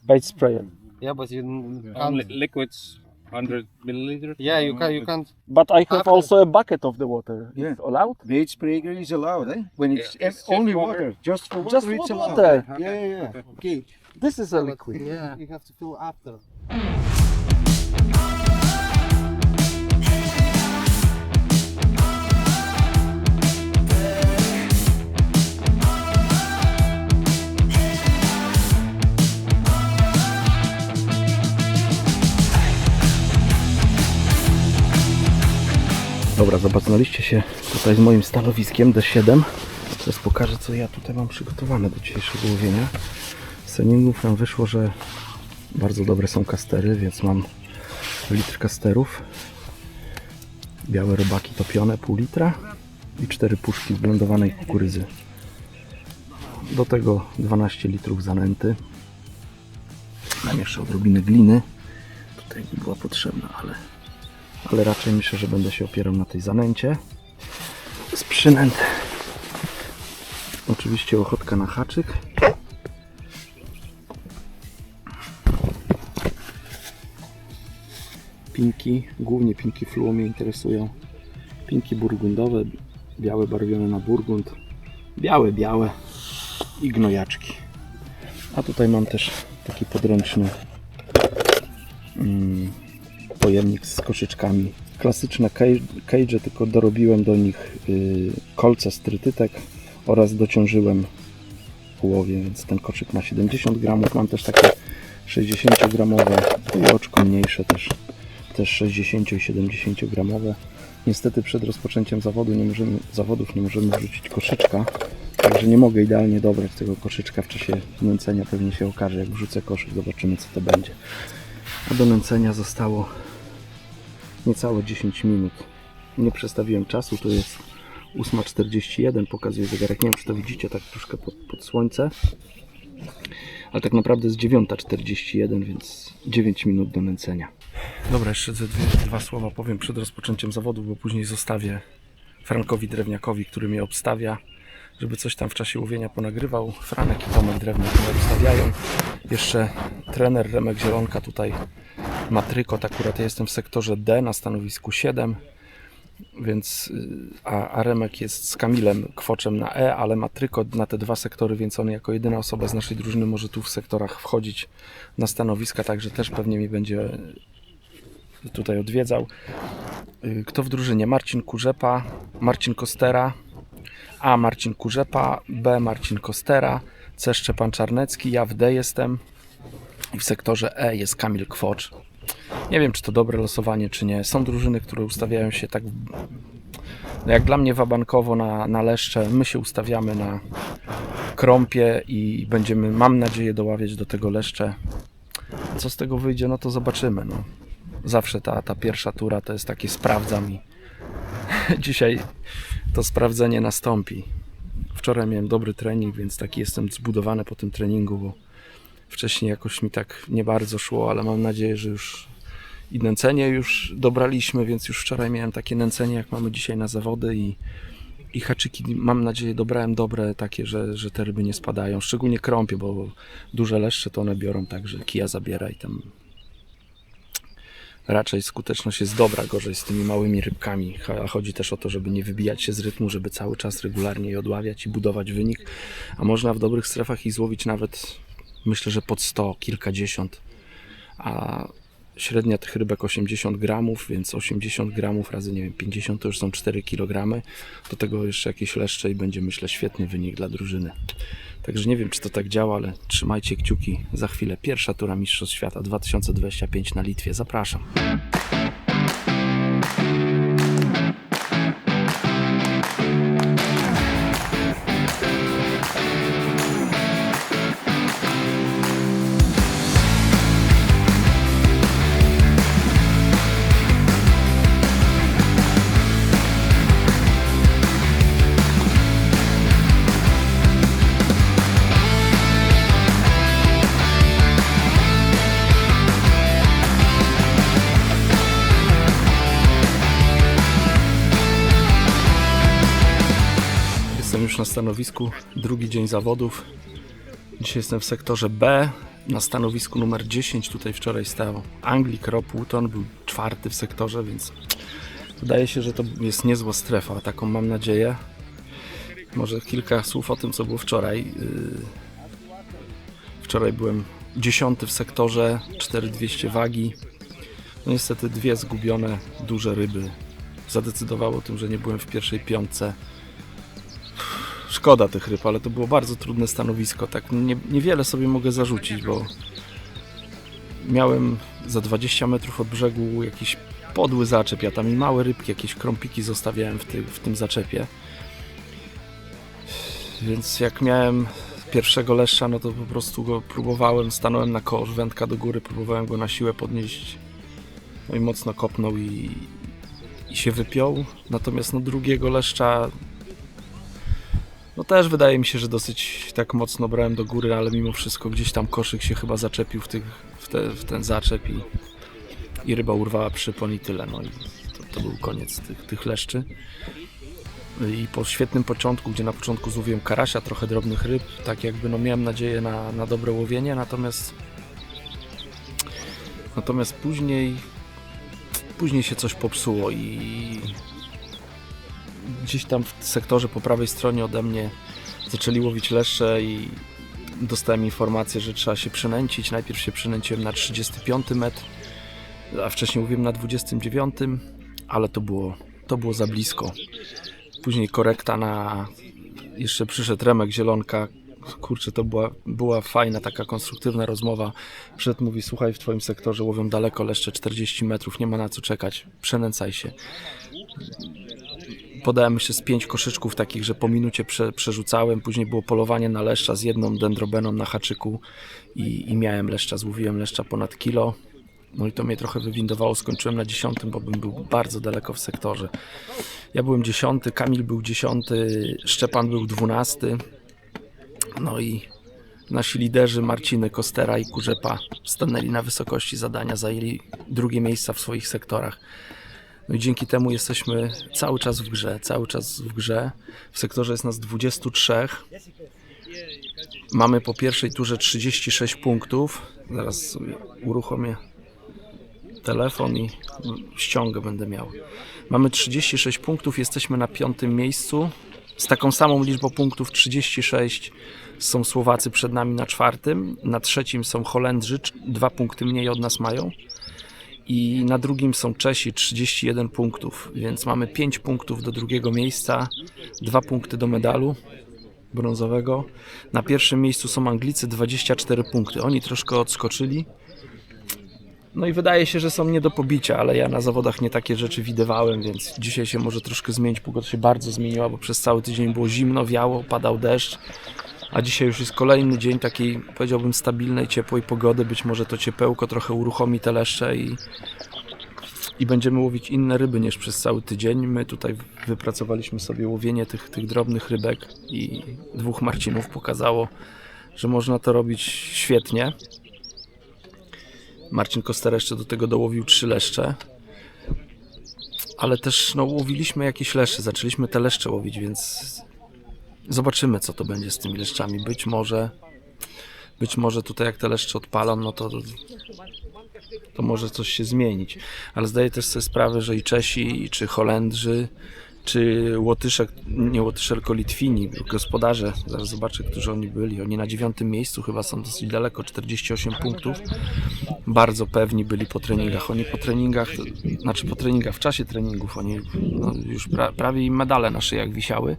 Bait sprayer. Yeah, but you can't. Liquids 100 milliliters. Yeah, you can't. But I have also a bucket of the water. Yeah. It's allowed? Bait sprayer is allowed, eh? When it's only water. Just for water, Just it's for allowed. water. Yeah. Okay. This is a liquid. Yeah, you have to fill after. Dobra, zapoznaliście się tutaj z moim stanowiskiem D7. Teraz pokażę, co ja tutaj mam przygotowane do dzisiejszego łowienia. Z treningów nam wyszło, że bardzo dobre są kastery, więc mam litr kasterów. Białe robaki topione, pół litra i 4 puszki zblendowanej kukurydzy. Do tego 12 litrów zanęty. Mam jeszcze odrobinę gliny. Tutaj nie była potrzebna, ale raczej myślę, że będę się opierał na tej zanęcie. przynętę. Oczywiście ochotka na haczyk. Pinki, głównie pinki fluo mnie interesują. Pinki burgundowe, białe barwione na burgund. Białe i gnojaczki. A tutaj mam też taki podręczny pojemnik z koszyczkami. Klasyczne cage, tylko dorobiłem do nich kolce z trytytek oraz dociążyłem połowie, więc ten koszyk ma 70 gramów. Mam też takie 60 gramowe, i oczko mniejsze też 60 i 70 gramowe. Niestety przed rozpoczęciem zawodów nie możemy wrzucić koszyczka, także nie mogę idealnie dobrać tego koszyczka w czasie nęcenia. Pewnie się okaże, jak wrzucę koszyk, zobaczymy co to będzie. A do nęcenia zostało niecałe 10 minut. Nie przestawiłem czasu, to jest 8:41, pokazuje zegarek. Nie wiem, czy to widzicie, tak troszkę pod słońce. Ale tak naprawdę jest 9:41, więc 9 minut do nęcenia. Dobra, jeszcze dwa słowa powiem przed rozpoczęciem zawodów, bo później zostawię Frankowi Drewniakowi, który mnie obstawia, żeby coś tam w czasie łowienia ponagrywał. Franek i Tomek Drewniak mnie obstawiają. Jeszcze trener Remek Zielonka tutaj ma trykot. Akurat ja jestem w sektorze D na stanowisku 7, więc, a Remek jest z Kamilem Kwoczem na E, ale ma trykot na te dwa sektory, więc on jako jedyna osoba z naszej drużyny może tu w sektorach wchodzić na stanowiska, także też pewnie mi będzie tutaj odwiedzał. Kto w drużynie? Marcin Kurzepa, Marcin Kostera, A. Marcin Kurzepa, B. Marcin Kostera, C. Szczepan Czarnecki, ja w D jestem i w sektorze E jest Kamil Kwocz. Nie wiem, czy to dobre losowanie, czy nie. Są drużyny, które ustawiają się tak, jak dla mnie, wabankowo na leszcze. My się ustawiamy na krąpie i będziemy, mam nadzieję, doławiać do tego leszcze. Co z tego wyjdzie, no to zobaczymy. No. Zawsze ta pierwsza tura to jest takie sprawdzam i dzisiaj to sprawdzenie nastąpi. Wczoraj miałem dobry trening, więc taki jestem zbudowany po tym treningu, bo wcześniej jakoś mi tak nie bardzo szło, ale mam nadzieję, że już i nęcenie już dobraliśmy, więc już wczoraj miałem takie nęcenie, jak mamy dzisiaj na zawody i haczyki, mam nadzieję, dobrałem dobre takie, że te ryby nie spadają, szczególnie krąpie, bo duże leszcze to one biorą tak, że kija zabiera i tam raczej skuteczność jest dobra, gorzej z tymi małymi rybkami. Chodzi też o to, żeby nie wybijać się z rytmu, żeby cały czas regularnie je odławiać i budować wynik, a można w dobrych strefach ich złowić nawet, myślę, że pod 100, kilkadziesiąt, a średnia tych rybek 80 gramów, więc 80 gramów razy, nie wiem, 50 to już są 4 kg. Do tego jeszcze jakieś leszcze i będzie, myślę, świetny wynik dla drużyny. Także nie wiem, czy to tak działa, ale trzymajcie kciuki. Za chwilę pierwsza tura Mistrzostw Świata 2025 na Litwie. Zapraszam. Jestem już na stanowisku, drugi dzień zawodów. Dzisiaj jestem w sektorze B, na stanowisku numer 10. Tutaj wczoraj stał Anglik Rob Wooton, był czwarty w sektorze, więc wydaje się, że to jest niezła strefa, taką mam nadzieję. Może kilka słów o tym, co było wczoraj. Wczoraj byłem 10 w sektorze, 4200 wagi. No niestety dwie zgubione duże ryby zadecydowało o tym, że nie byłem w pierwszej piątce. Szkoda tych ryb, ale to było bardzo trudne stanowisko. Tak niewiele sobie mogę zarzucić, bo miałem za 20 metrów od brzegu jakiś podły zaczep. Ja tam i małe rybki, jakieś krąpiki zostawiałem w tym zaczepie. Więc jak miałem pierwszego leszcza, no to po prostu go próbowałem, stanąłem na kosz, wędka do góry, próbowałem go na siłę podnieść. No i mocno kopnął i się wypiął. Natomiast no drugiego leszcza no też wydaje mi się, że dosyć tak mocno brałem do góry, ale mimo wszystko gdzieś tam koszyk się chyba zaczepił w ten zaczep i ryba urwała przypon i tyle. No i to był koniec tych leszczy. i po świetnym początku, gdzie na początku złowiłem karasia, trochę drobnych ryb, tak jakby no miałem nadzieję na dobre łowienie, natomiast później się coś popsuło i gdzieś tam w sektorze po prawej stronie ode mnie zaczęli łowić leszcze i dostałem informację, że trzeba się przynęcić. Najpierw się przynęciłem na 35 metr, a wcześniej łowiłem na 29, ale to było za blisko. Później korekta jeszcze przyszedł Remek Zielonka. Kurczę, to była fajna, taka konstruktywna rozmowa. Przyszedł, mówi, słuchaj, w twoim sektorze łowią daleko leszcze 40 metrów, nie ma na co czekać, przenęcaj się. Podałem jeszcze z 5 koszyczków takich, że po minucie przerzucałem. Później było polowanie na leszcza z jedną dendrobeną na haczyku i miałem leszcza, złowiłem leszcza ponad kilo. No i to mnie trochę wywindowało, skończyłem na 10, bo bym był bardzo daleko w sektorze. Ja byłem 10, Kamil był 10, Szczepan był 12. No i nasi liderzy Marciny, Kostera i Kurzepa stanęli na wysokości zadania, zajęli drugie miejsca w swoich sektorach. No i dzięki temu jesteśmy cały czas w grze. W sektorze jest nas 23. Mamy po pierwszej turze 36 punktów. Zaraz sobie uruchomię telefon i ściągę będę miał. Mamy 36 punktów, jesteśmy na 5. miejscu. Z taką samą liczbą punktów 36 są Słowacy przed nami na 4. Na 3 są Holendrzy, 2 punkty mniej od nas mają. I na 2 są Czesi, 31 punktów, więc mamy 5 punktów do 2. miejsca, 2 punkty do medalu brązowego. Na 1. miejscu są Anglicy, 24 punkty. Oni troszkę odskoczyli. No i wydaje się, że są nie do pobicia, ale ja na zawodach nie takie rzeczy widywałem, więc dzisiaj się może troszkę zmienić. Pogoda się bardzo zmieniła, bo przez cały tydzień było zimno, wiało, padał deszcz. A dzisiaj już jest kolejny dzień takiej, powiedziałbym, stabilnej, ciepłej pogody. Być może to ciepełko trochę uruchomi te leszcze i będziemy łowić inne ryby niż przez cały tydzień. My tutaj wypracowaliśmy sobie łowienie tych drobnych rybek i 2 Marcinów pokazało, że można to robić świetnie. Marcin Koster jeszcze do tego dołowił 3 leszcze. Ale też łowiliśmy jakieś leszcze, zaczęliśmy te leszcze łowić, więc zobaczymy, co to będzie z tymi leszczami. Być może tutaj jak te leszcze odpalą, no to może coś się zmienić. Ale zdaję też sobie sprawę, że i Czesi, czy Holendrzy, czy Łotysze, nie Łotysze, tylko Litwini, gospodarze, zaraz zobaczę, którzy oni byli. Oni na 9. miejscu chyba są dosyć daleko, 48 punktów. Bardzo pewni byli po treningach. Oni po treningach, w czasie treningów, oni już prawie im medale na szyjach wisiały.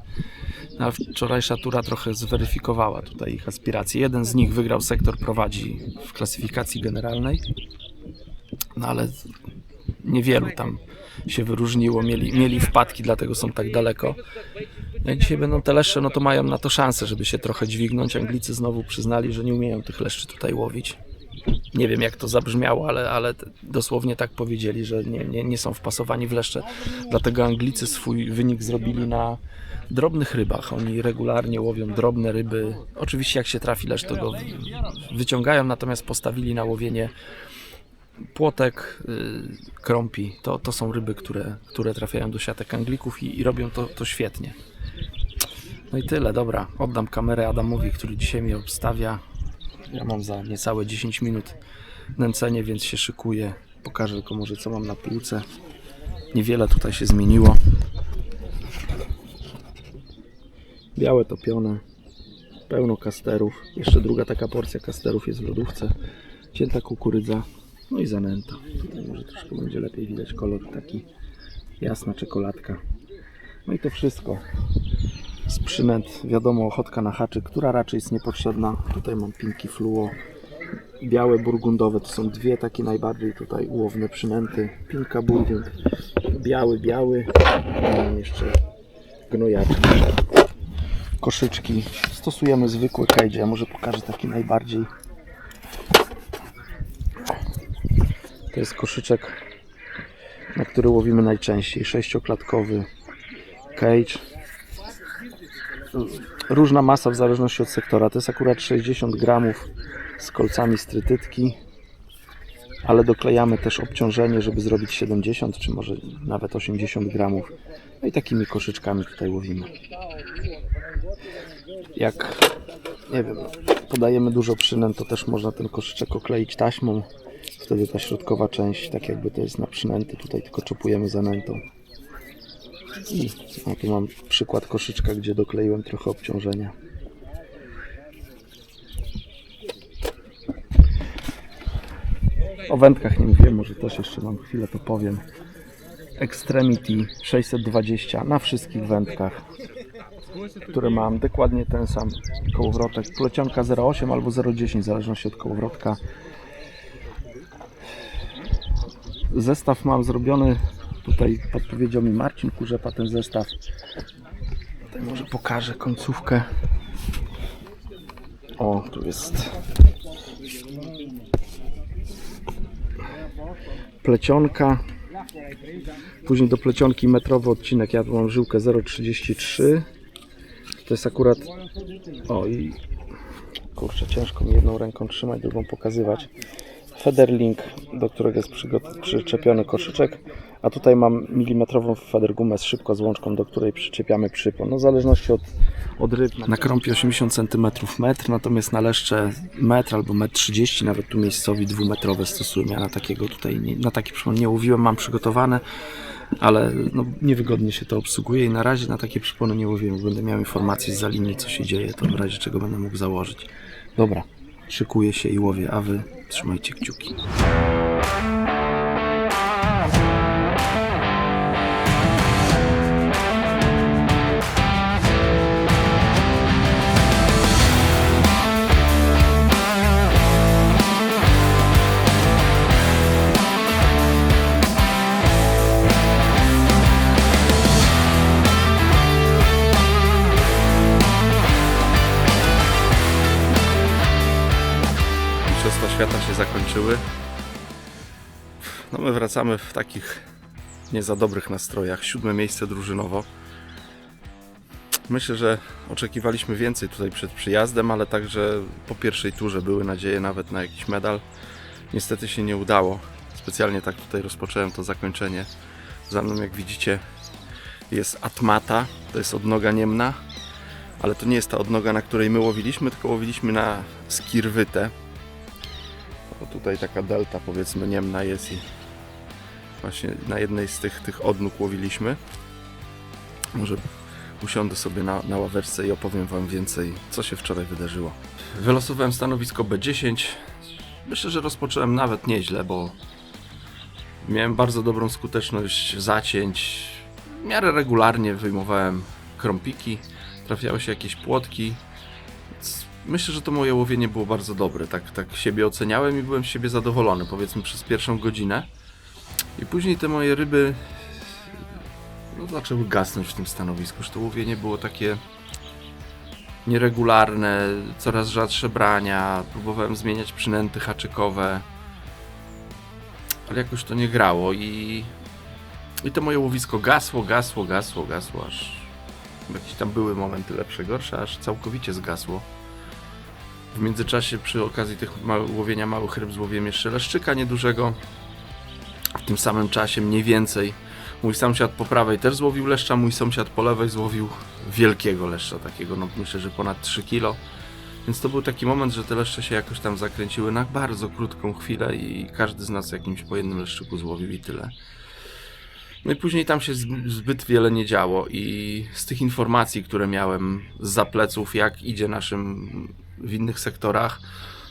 A wczorajsza tura trochę zweryfikowała tutaj ich aspiracje. Jeden z nich wygrał sektor, prowadzi w klasyfikacji generalnej, no ale niewielu tam się wyróżniło, mieli wpadki, dlatego są tak daleko. Jak dzisiaj będą te leszcze, no to mają na to szansę, żeby się trochę dźwignąć. Anglicy znowu przyznali, że nie umieją tych leszczy tutaj łowić. Nie wiem, jak to zabrzmiało, ale dosłownie tak powiedzieli, że nie są wpasowani w leszcze. Dlatego Anglicy swój wynik zrobili na drobnych rybach. Oni regularnie łowią drobne ryby. Oczywiście jak się trafi leszcz, to go wyciągają, natomiast postawili na łowienie płotek, krąpi. To są ryby, które trafiają do siatek Anglików i robią to świetnie. No i tyle, dobra. Oddam kamerę Adamowi, który dzisiaj mnie obstawia. Ja mam za niecałe 10 minut nęcenie, więc się szykuję. Pokażę tylko może, co mam na półce. Niewiele tutaj się zmieniło. Białe topione, pełno kasterów. Jeszcze druga taka porcja kasterów jest w lodówce. Cięta kukurydza, no i zanęta. Tutaj może troszkę będzie lepiej widać kolor, taki jasna czekoladka. No i to wszystko. Z przynęt, wiadomo, ochotka na haczyk, która raczej jest niepotrzebna. Tutaj mam pinki fluo. Białe burgundowe, to są 2 takie najbardziej tutaj ułowne przynęty. Pinka burgund, biały. Mam jeszcze gnojaczki. Koszyczki. Stosujemy zwykłe cage. Ja może pokażę taki najbardziej. To jest koszyczek, na który łowimy najczęściej. 6-klatkowy cage. Różna masa w zależności od sektora. To jest akurat 60 gramów z kolcami strytytki. ale doklejamy też obciążenie, żeby zrobić 70 czy może nawet 80 gramów. No i takimi koszyczkami tutaj łowimy. Jak, nie wiem, podajemy dużo przynęt, to też można ten koszyczek okleić taśmą. Wtedy ta środkowa część, tak jakby to jest na przynęty, tutaj tylko czopujemy zanętą. I tu mam przykład koszyczka, gdzie dokleiłem trochę obciążenia. O wędkach nie mówiłem, może też jeszcze mam chwilę to powiem. Extremity 620 na wszystkich wędkach, które mam, dokładnie ten sam kołowrotek. Plecionka 0,8 albo 0,10 w zależności od kołowrotka. Zestaw mam zrobiony, tutaj podpowiedział mi Marcin Kurzepa ten zestaw. Tutaj może pokażę końcówkę. O, tu jest plecionka. Później do plecionki metrowy odcinek. Ja tu mam żyłkę 0,33. To jest akurat... O i... Kurczę, ciężko mi jedną ręką trzymać, drugą pokazywać. Federlink, do którego jest przyczepiony koszyczek. A tutaj mam milimetrową federgumę z szybko z łączką, do której przyczepiamy przypon. No w zależności od ryb. Na krąpie 80 cm metr, natomiast na leszcze metr albo 1,30 m, nawet tu miejscowi 2-metrowe stosują. Ja na takiego tutaj, na taki przypon nie łowiłem, mam przygotowane, ale no, niewygodnie się to obsługuje i na razie na takie przypony nie łowiłem. Będę miał informacje z linii, co się dzieje, to w razie czego będę mógł założyć. Dobra, szykuję się i łowię, a wy trzymajcie kciuki. Mistrzostwa świata się zakończyły. No my wracamy w takich nie za dobrych nastrojach. 7. miejsce drużynowo. Myślę, że oczekiwaliśmy więcej tutaj przed przyjazdem, ale także po pierwszej turze były nadzieje nawet na jakiś medal. Niestety się nie udało. Specjalnie tak tutaj rozpocząłem to zakończenie. Za mną, jak widzicie, jest Atmata. To jest odnoga niemna. Ale to nie jest ta odnoga, na której my łowiliśmy, tylko łowiliśmy na skirwytę. Bo tutaj taka delta, powiedzmy, niemna jest i właśnie na jednej z tych odnóg łowiliśmy. Może usiądę sobie na ławeczce i opowiem wam więcej, co się wczoraj wydarzyło. Wylosowałem stanowisko B10. Myślę, że rozpocząłem nawet nieźle, bo miałem bardzo dobrą skuteczność zacięć. W miarę regularnie wyjmowałem krąpiki, trafiały się jakieś płotki. Myślę, że to moje łowienie było bardzo dobre. Tak siebie oceniałem i byłem z siebie zadowolony, powiedzmy, przez pierwszą godzinę. I później te moje ryby zaczęły gasnąć w tym stanowisku, że to łowienie było takie nieregularne, coraz rzadsze brania, próbowałem zmieniać przynęty haczykowe, ale jakoś to nie grało i to moje łowisko gasło, aż jakieś tam były momenty lepsze, gorsze, aż całkowicie zgasło. W międzyczasie przy okazji tych łowienia małych ryb złowiłem jeszcze leszczyka niedużego. W tym samym czasie mniej więcej mój sąsiad po prawej też złowił leszcza, mój sąsiad po lewej złowił wielkiego leszcza, takiego, no myślę, że ponad 3 kg. Więc to był taki moment, że te leszcze się jakoś tam zakręciły na bardzo krótką chwilę i każdy z nas jakimś po jednym leszczyku złowił i tyle. No i później tam się zbyt wiele nie działo i z tych informacji, które miałem zza pleców, jak idzie naszym w innych sektorach,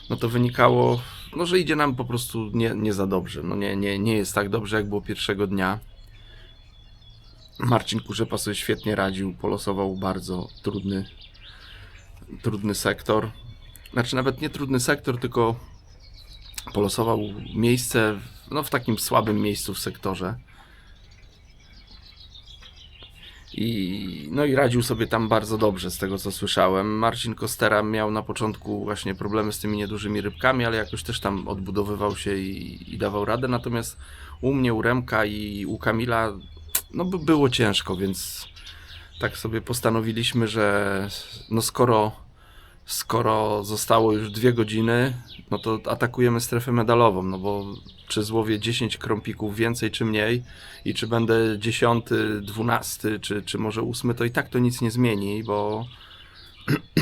no to wynikało, no, że idzie nam po prostu nie za dobrze. No nie jest tak dobrze, jak było pierwszego dnia. Marcin Kurzepa sobie świetnie radził, polosował bardzo trudny sektor. Znaczy nawet nie trudny sektor, tylko polosował miejsce, no w takim słabym miejscu w sektorze. No i radził sobie tam bardzo dobrze, z tego co słyszałem. Marcin Kostera miał na początku właśnie problemy z tymi niedużymi rybkami, ale jakoś też tam odbudowywał się i dawał radę. Natomiast u mnie, u Remka i u Kamila no było ciężko, więc tak sobie postanowiliśmy, że no skoro zostało już 2 godziny, no to atakujemy strefę medalową, no bo czy złowię 10 krąpików więcej czy mniej i czy będę 10, 12 czy może 8, to i tak to nic nie zmieni, bo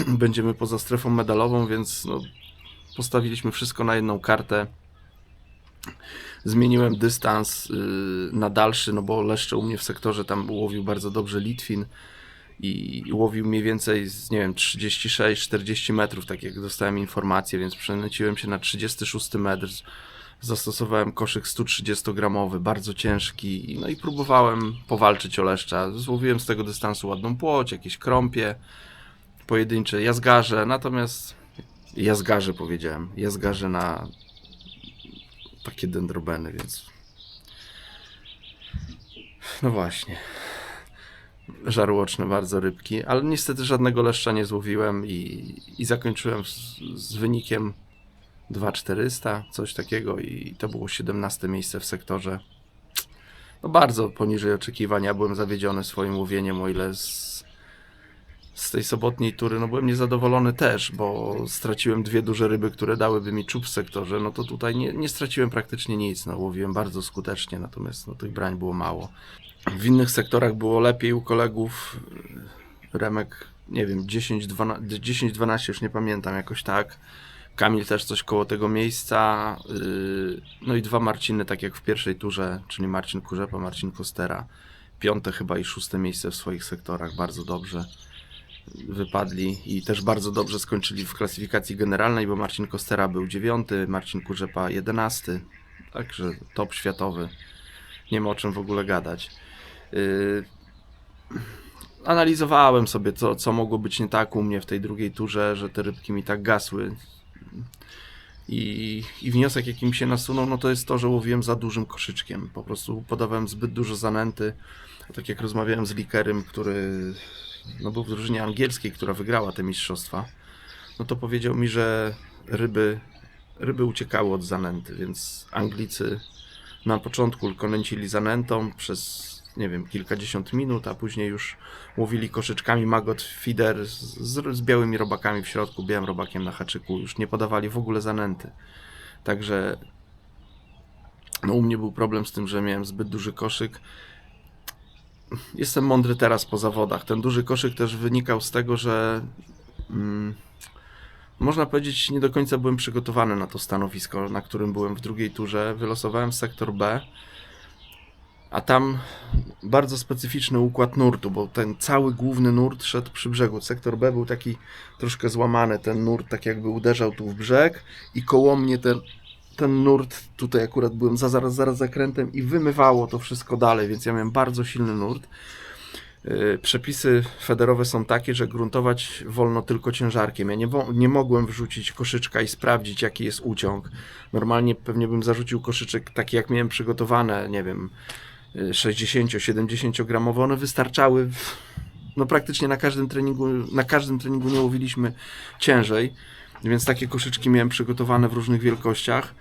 będziemy poza strefą medalową, więc no, postawiliśmy wszystko na jedną kartę. Zmieniłem dystans na dalszy, no bo leszcze u mnie w sektorze tam łowił bardzo dobrze Litwin i łowił mniej więcej z, nie wiem, 36-40 metrów, tak jak dostałem informację, więc przenęciłem się na 36 metr. Zastosowałem koszyk 130-gramowy, bardzo ciężki, no i próbowałem powalczyć o leszcza. Złowiłem z tego dystansu ładną płoć, jakieś krąpie, pojedyncze jazgarze, natomiast jazgarze na takie dendrobeny, więc no właśnie, żarłoczne bardzo rybki, ale niestety żadnego leszcza nie złowiłem i zakończyłem z wynikiem 2400, coś takiego, i to było 17 miejsce w sektorze. No bardzo poniżej oczekiwań. Ja byłem zawiedziony swoim łowieniem, o ile z tej sobotniej tury, no byłem niezadowolony też, bo straciłem 2 duże ryby, które dałyby mi czub w sektorze, no to tutaj nie straciłem praktycznie nic, no łowiłem bardzo skutecznie, natomiast no, tych brań było mało. W innych sektorach było lepiej u kolegów, remek, nie wiem, 10-12, już nie pamiętam, jakoś tak. Kamil też coś koło tego miejsca, no i 2 Marciny, tak jak w pierwszej turze, czyli Marcin Kurzepa, Marcin Kostera. 5. chyba i 6. miejsce w swoich sektorach, bardzo dobrze wypadli i też bardzo dobrze skończyli w klasyfikacji generalnej, bo Marcin Kostera był 9, Marcin Kurzepa 11, także top światowy, nie ma o czym w ogóle gadać. Analizowałem sobie, co mogło być nie tak u mnie w tej drugiej turze, że te rybki mi tak gasły. I wniosek, jaki mi się nasunął, no to jest to, że łowiłem za dużym koszyczkiem. Po prostu podawałem zbyt dużo zanęty. Tak jak rozmawiałem z Likerem, który no, był w drużynie angielskiej, która wygrała te mistrzostwa, no to powiedział mi, że ryby uciekały od zanęty, więc Anglicy na początku tylko nęcili zanętą przez, nie wiem, kilkadziesiąt minut, a później już łowili koszyczkami maggot feeder z białymi robakami w środku, białym robakiem na haczyku, już nie podawali w ogóle zanęty. Także no, u mnie był problem z tym, że miałem zbyt duży koszyk. Jestem mądry teraz po zawodach. Ten duży koszyk też wynikał z tego, że można powiedzieć, nie do końca byłem przygotowany na to stanowisko, na którym byłem w drugiej turze. Wylosowałem sektor B, a tam bardzo specyficzny układ nurtu, bo ten cały główny nurt szedł przy brzegu. Sektor B był taki troszkę złamany, ten nurt tak jakby uderzał tu w brzeg i koło mnie ten nurt, tutaj akurat byłem zaraz zakrętem i wymywało to wszystko dalej, więc ja miałem bardzo silny nurt. Przepisy federowe są takie, że gruntować wolno tylko ciężarkiem. Ja nie mogłem wrzucić koszyczka i sprawdzić, jaki jest uciąg. Normalnie pewnie bym zarzucił koszyczek taki, jak miałem przygotowane, nie wiem, 60-70 gramowe. One wystarczały, no praktycznie na każdym treningu nie łowiliśmy ciężej, więc takie koszyczki miałem przygotowane w różnych wielkościach.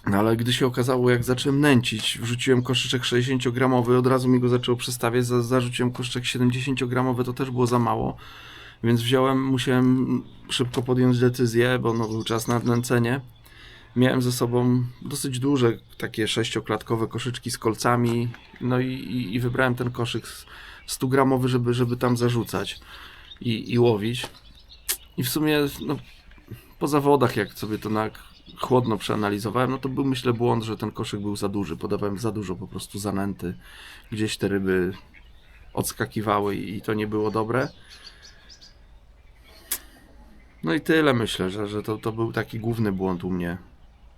No ale gdy się okazało, jak zacząłem nęcić, wrzuciłem koszyczek 60-gramowy, od razu mi go zaczęło przestawiać, zarzuciłem koszyczek 70-gramowy, to też było za mało, więc musiałem szybko podjąć decyzję, bo no, był czas na nęcenie. Miałem ze sobą dosyć duże, takie 6-klatkowe koszyczki z kolcami, no i wybrałem ten koszyk 100-gramowy, żeby tam zarzucać i łowić. I w sumie no, po zawodach, jak sobie to chłodno przeanalizowałem, no to był, myślę, błąd, że ten koszyk był za duży. Podawałem za dużo po prostu zanęty. Gdzieś te ryby odskakiwały i to nie było dobre. No i tyle, myślę, że to był taki główny błąd u mnie.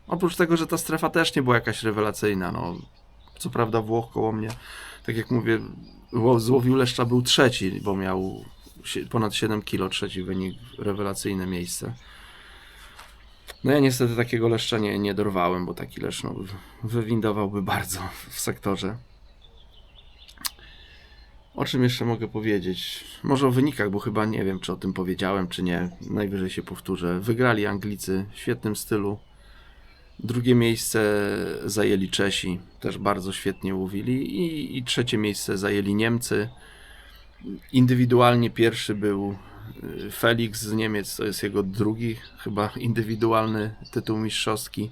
Oprócz tego, że ta strefa też nie była jakaś rewelacyjna. No, co prawda Włoch koło mnie, tak jak mówię, złowił leszcza, był 3, bo miał ponad 7 kg, 3 wynik, rewelacyjne miejsce. No ja niestety takiego leszcza nie dorwałem, bo taki leszcz no, wywindowałby bardzo w sektorze. O czym jeszcze mogę powiedzieć? Może o wynikach, bo chyba nie wiem, czy o tym powiedziałem, czy nie. Najwyżej się powtórzę. Wygrali Anglicy w świetnym stylu. Drugie miejsce zajęli Czesi, też bardzo świetnie łowili. I trzecie miejsce zajęli Niemcy. Indywidualnie pierwszy był Felix z Niemiec, to jest jego drugi chyba indywidualny tytuł mistrzowski.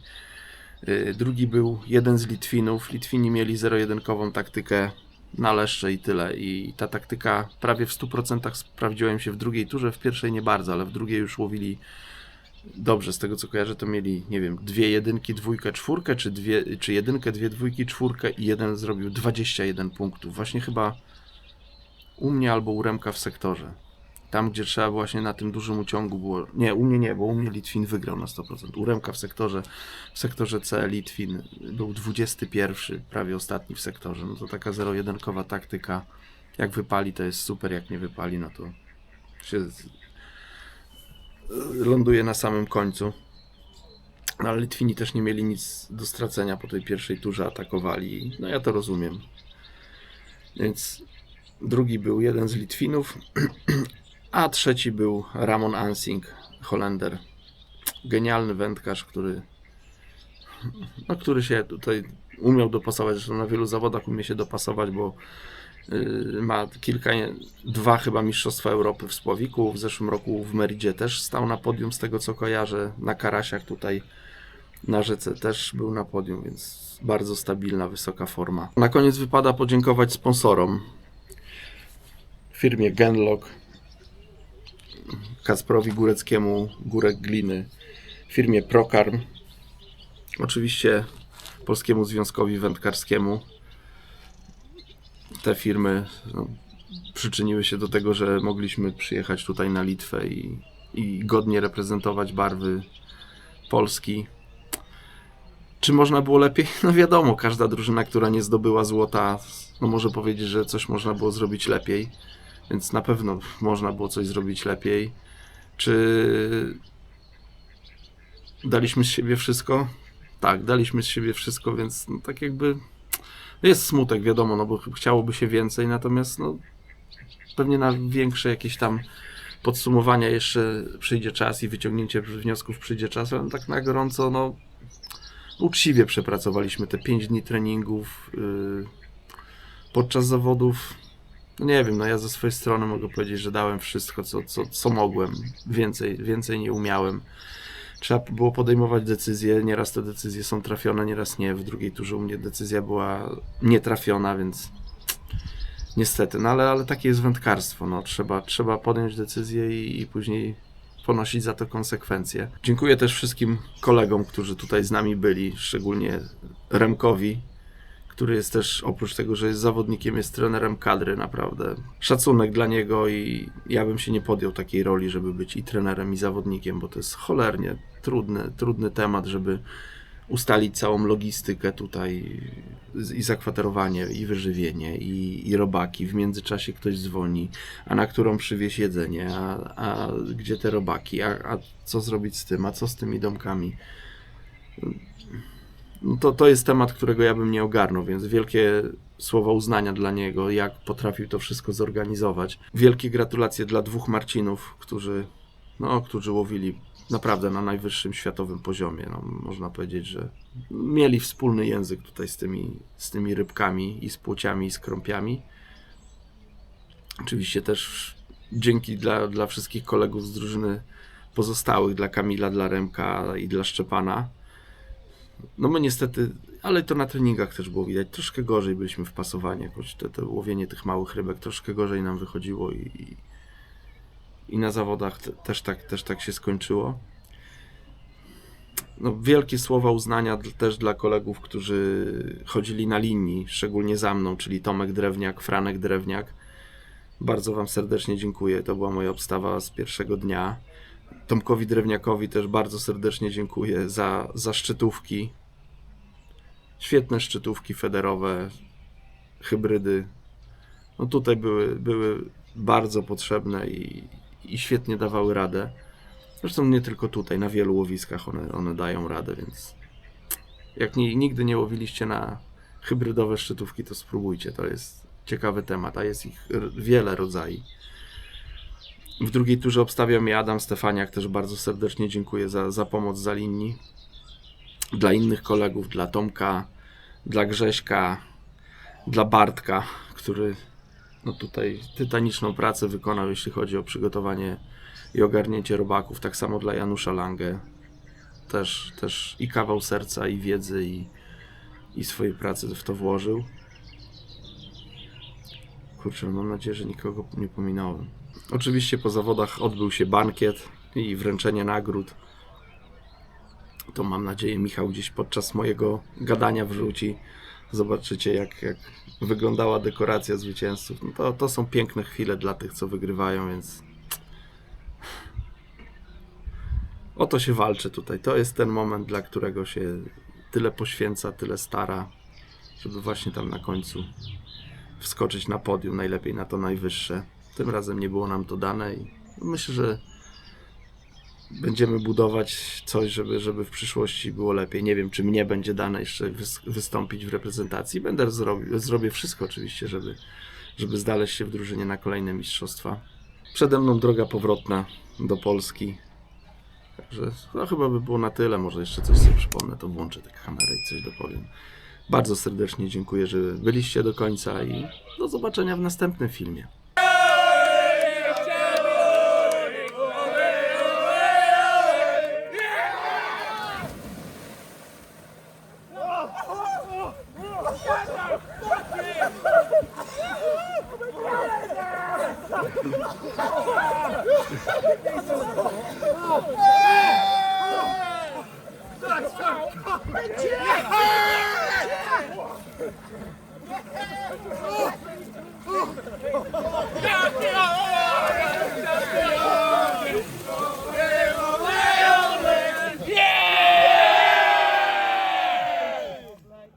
Drugi był jeden z Litwinów. Litwini mieli zero-jedynkową taktykę na leszcze i tyle. I ta taktyka prawie w 100% sprawdziła im się w drugiej turze, w pierwszej nie bardzo, ale w drugiej już łowili dobrze. Z tego co kojarzę, to mieli, nie wiem, 2 jedynki, 2, 4, czy jedynkę, 2 dwójki, 4 i jeden zrobił 21 punktów. Właśnie chyba u mnie albo u Remka w sektorze. Tam, gdzie trzeba właśnie na tym dużym uciągu było... Nie, u mnie nie, bo u mnie Litwin wygrał na 100%. U Remka w sektorze C Litwin był 21, prawie ostatni w sektorze. No to taka zero-jedynkowa taktyka. Jak wypali, to jest super, jak nie wypali, no to się ląduje na samym końcu. No, ale Litwini też nie mieli nic do stracenia po tej pierwszej turze, atakowali. No ja to rozumiem. Więc drugi był jeden z Litwinów, a trzeci był Ramon Ansing, Holender. Genialny wędkarz, który się tutaj umiał dopasować. Zresztą na wielu zawodach umie się dopasować, bo ma dwa chyba mistrzostwa Europy w spławiku. W zeszłym roku w Meridzie też stał na podium, z tego co kojarzę. Na Karasiach tutaj na rzece też był na podium, więc bardzo stabilna, wysoka forma. Na koniec wypada podziękować sponsorom. Firmie Genlock, Kacprowi Góreckiemu, Górek Gliny, firmie Prokarm, oczywiście Polskiemu Związkowi Wędkarskiemu. Te firmy przyczyniły się do tego, że mogliśmy przyjechać tutaj na Litwę i godnie reprezentować barwy Polski. Czy można było lepiej? No wiadomo, każda drużyna, która nie zdobyła złota, no może powiedzieć, że coś można było zrobić lepiej. Więc na pewno można było coś zrobić lepiej. Czy daliśmy z siebie wszystko? Tak, daliśmy z siebie wszystko, więc no, tak jakby jest smutek, wiadomo, no bo chciałoby się więcej, natomiast no, pewnie na większe jakieś tam podsumowania jeszcze przyjdzie czas i wyciągnięcie wniosków przyjdzie czas, ale tak na gorąco, no uczciwie przepracowaliśmy te 5 dni treningów podczas zawodów. No nie wiem, no ja ze swojej strony mogę powiedzieć, że dałem wszystko, co mogłem. Więcej nie umiałem. Trzeba było podejmować decyzje. Nieraz te decyzje są trafione, nieraz nie. W drugiej turze u mnie decyzja była nietrafiona, więc niestety. No ale takie jest wędkarstwo. No, trzeba podjąć decyzję i później ponosić za to konsekwencje. Dziękuję też wszystkim kolegom, którzy tutaj z nami byli, szczególnie Remkowi, który jest też, oprócz tego, że jest zawodnikiem, jest trenerem kadry, naprawdę. Szacunek dla niego i ja bym się nie podjął takiej roli, żeby być i trenerem, i zawodnikiem, bo to jest cholernie trudny temat, żeby ustalić całą logistykę tutaj i zakwaterowanie, i wyżywienie, i robaki. W międzyczasie ktoś dzwoni, a na którą przywieźć jedzenie, a gdzie te robaki, a co zrobić z tym, a co z tymi domkami. No to jest temat, którego ja bym nie ogarnął, więc wielkie słowa uznania dla niego, jak potrafił to wszystko zorganizować. Wielkie gratulacje dla 2 Marcinów, którzy łowili naprawdę na najwyższym światowym poziomie. No, można powiedzieć, że mieli wspólny język tutaj z tymi rybkami i z płociami i z krąpiami. Oczywiście też dzięki dla wszystkich kolegów z drużyny pozostałych, dla Kamila, dla Remka i dla Szczepana. No my niestety, ale to na treningach też było widać, troszkę gorzej byliśmy wpasowani, jakoś to łowienie tych małych rybek troszkę gorzej nam wychodziło i na zawodach też tak się skończyło. No, wielkie słowa uznania też dla kolegów, którzy chodzili na linii, szczególnie za mną, czyli Tomek Drewniak, Franek Drewniak. Bardzo Wam serdecznie dziękuję, to była moja obstawa z pierwszego dnia. Tomkowi Drewniakowi też bardzo serdecznie dziękuję za szczytówki. Świetne szczytówki federowe, hybrydy. No tutaj były bardzo potrzebne i świetnie dawały radę. Zresztą nie tylko tutaj, na wielu łowiskach one dają radę, więc jak nigdy nie łowiliście na hybrydowe szczytówki, to spróbujcie. To jest ciekawy temat, a jest ich wiele rodzajów. W drugiej turze obstawiał mnie Adam Stefaniak, też bardzo serdecznie dziękuję za pomoc za linii. Dla innych kolegów, dla Tomka, dla Grześka, dla Bartka, który no tutaj tytaniczną pracę wykonał, jeśli chodzi o przygotowanie i ogarnięcie robaków. Tak samo dla Janusza Lange. też i kawał serca, i wiedzy, i swojej pracy w to włożył. Kurczę, mam nadzieję, że nikogo nie pominąłem. Oczywiście po zawodach odbył się bankiet i wręczenie nagród. To mam nadzieję Michał gdzieś podczas mojego gadania wrzuci. Zobaczycie jak wyglądała dekoracja zwycięzców. No to są piękne chwile dla tych, co wygrywają, więc o to się walczy tutaj. To jest ten moment, dla którego się tyle poświęca, tyle stara, żeby właśnie tam na końcu wskoczyć na podium, najlepiej na to najwyższe. Tym razem nie było nam to dane i myślę, że będziemy budować coś, żeby w przyszłości było lepiej. Nie wiem, czy mnie będzie dane jeszcze wystąpić w reprezentacji. Zrobię wszystko oczywiście, żeby znaleźć się w drużynie na kolejne mistrzostwa. Przede mną droga powrotna do Polski. Także no, chyba by było na tyle. Może jeszcze coś sobie przypomnę, to włączę tę kamerę i coś dopowiem. Bardzo serdecznie dziękuję, że byliście do końca i do zobaczenia w następnym filmie. Yeah!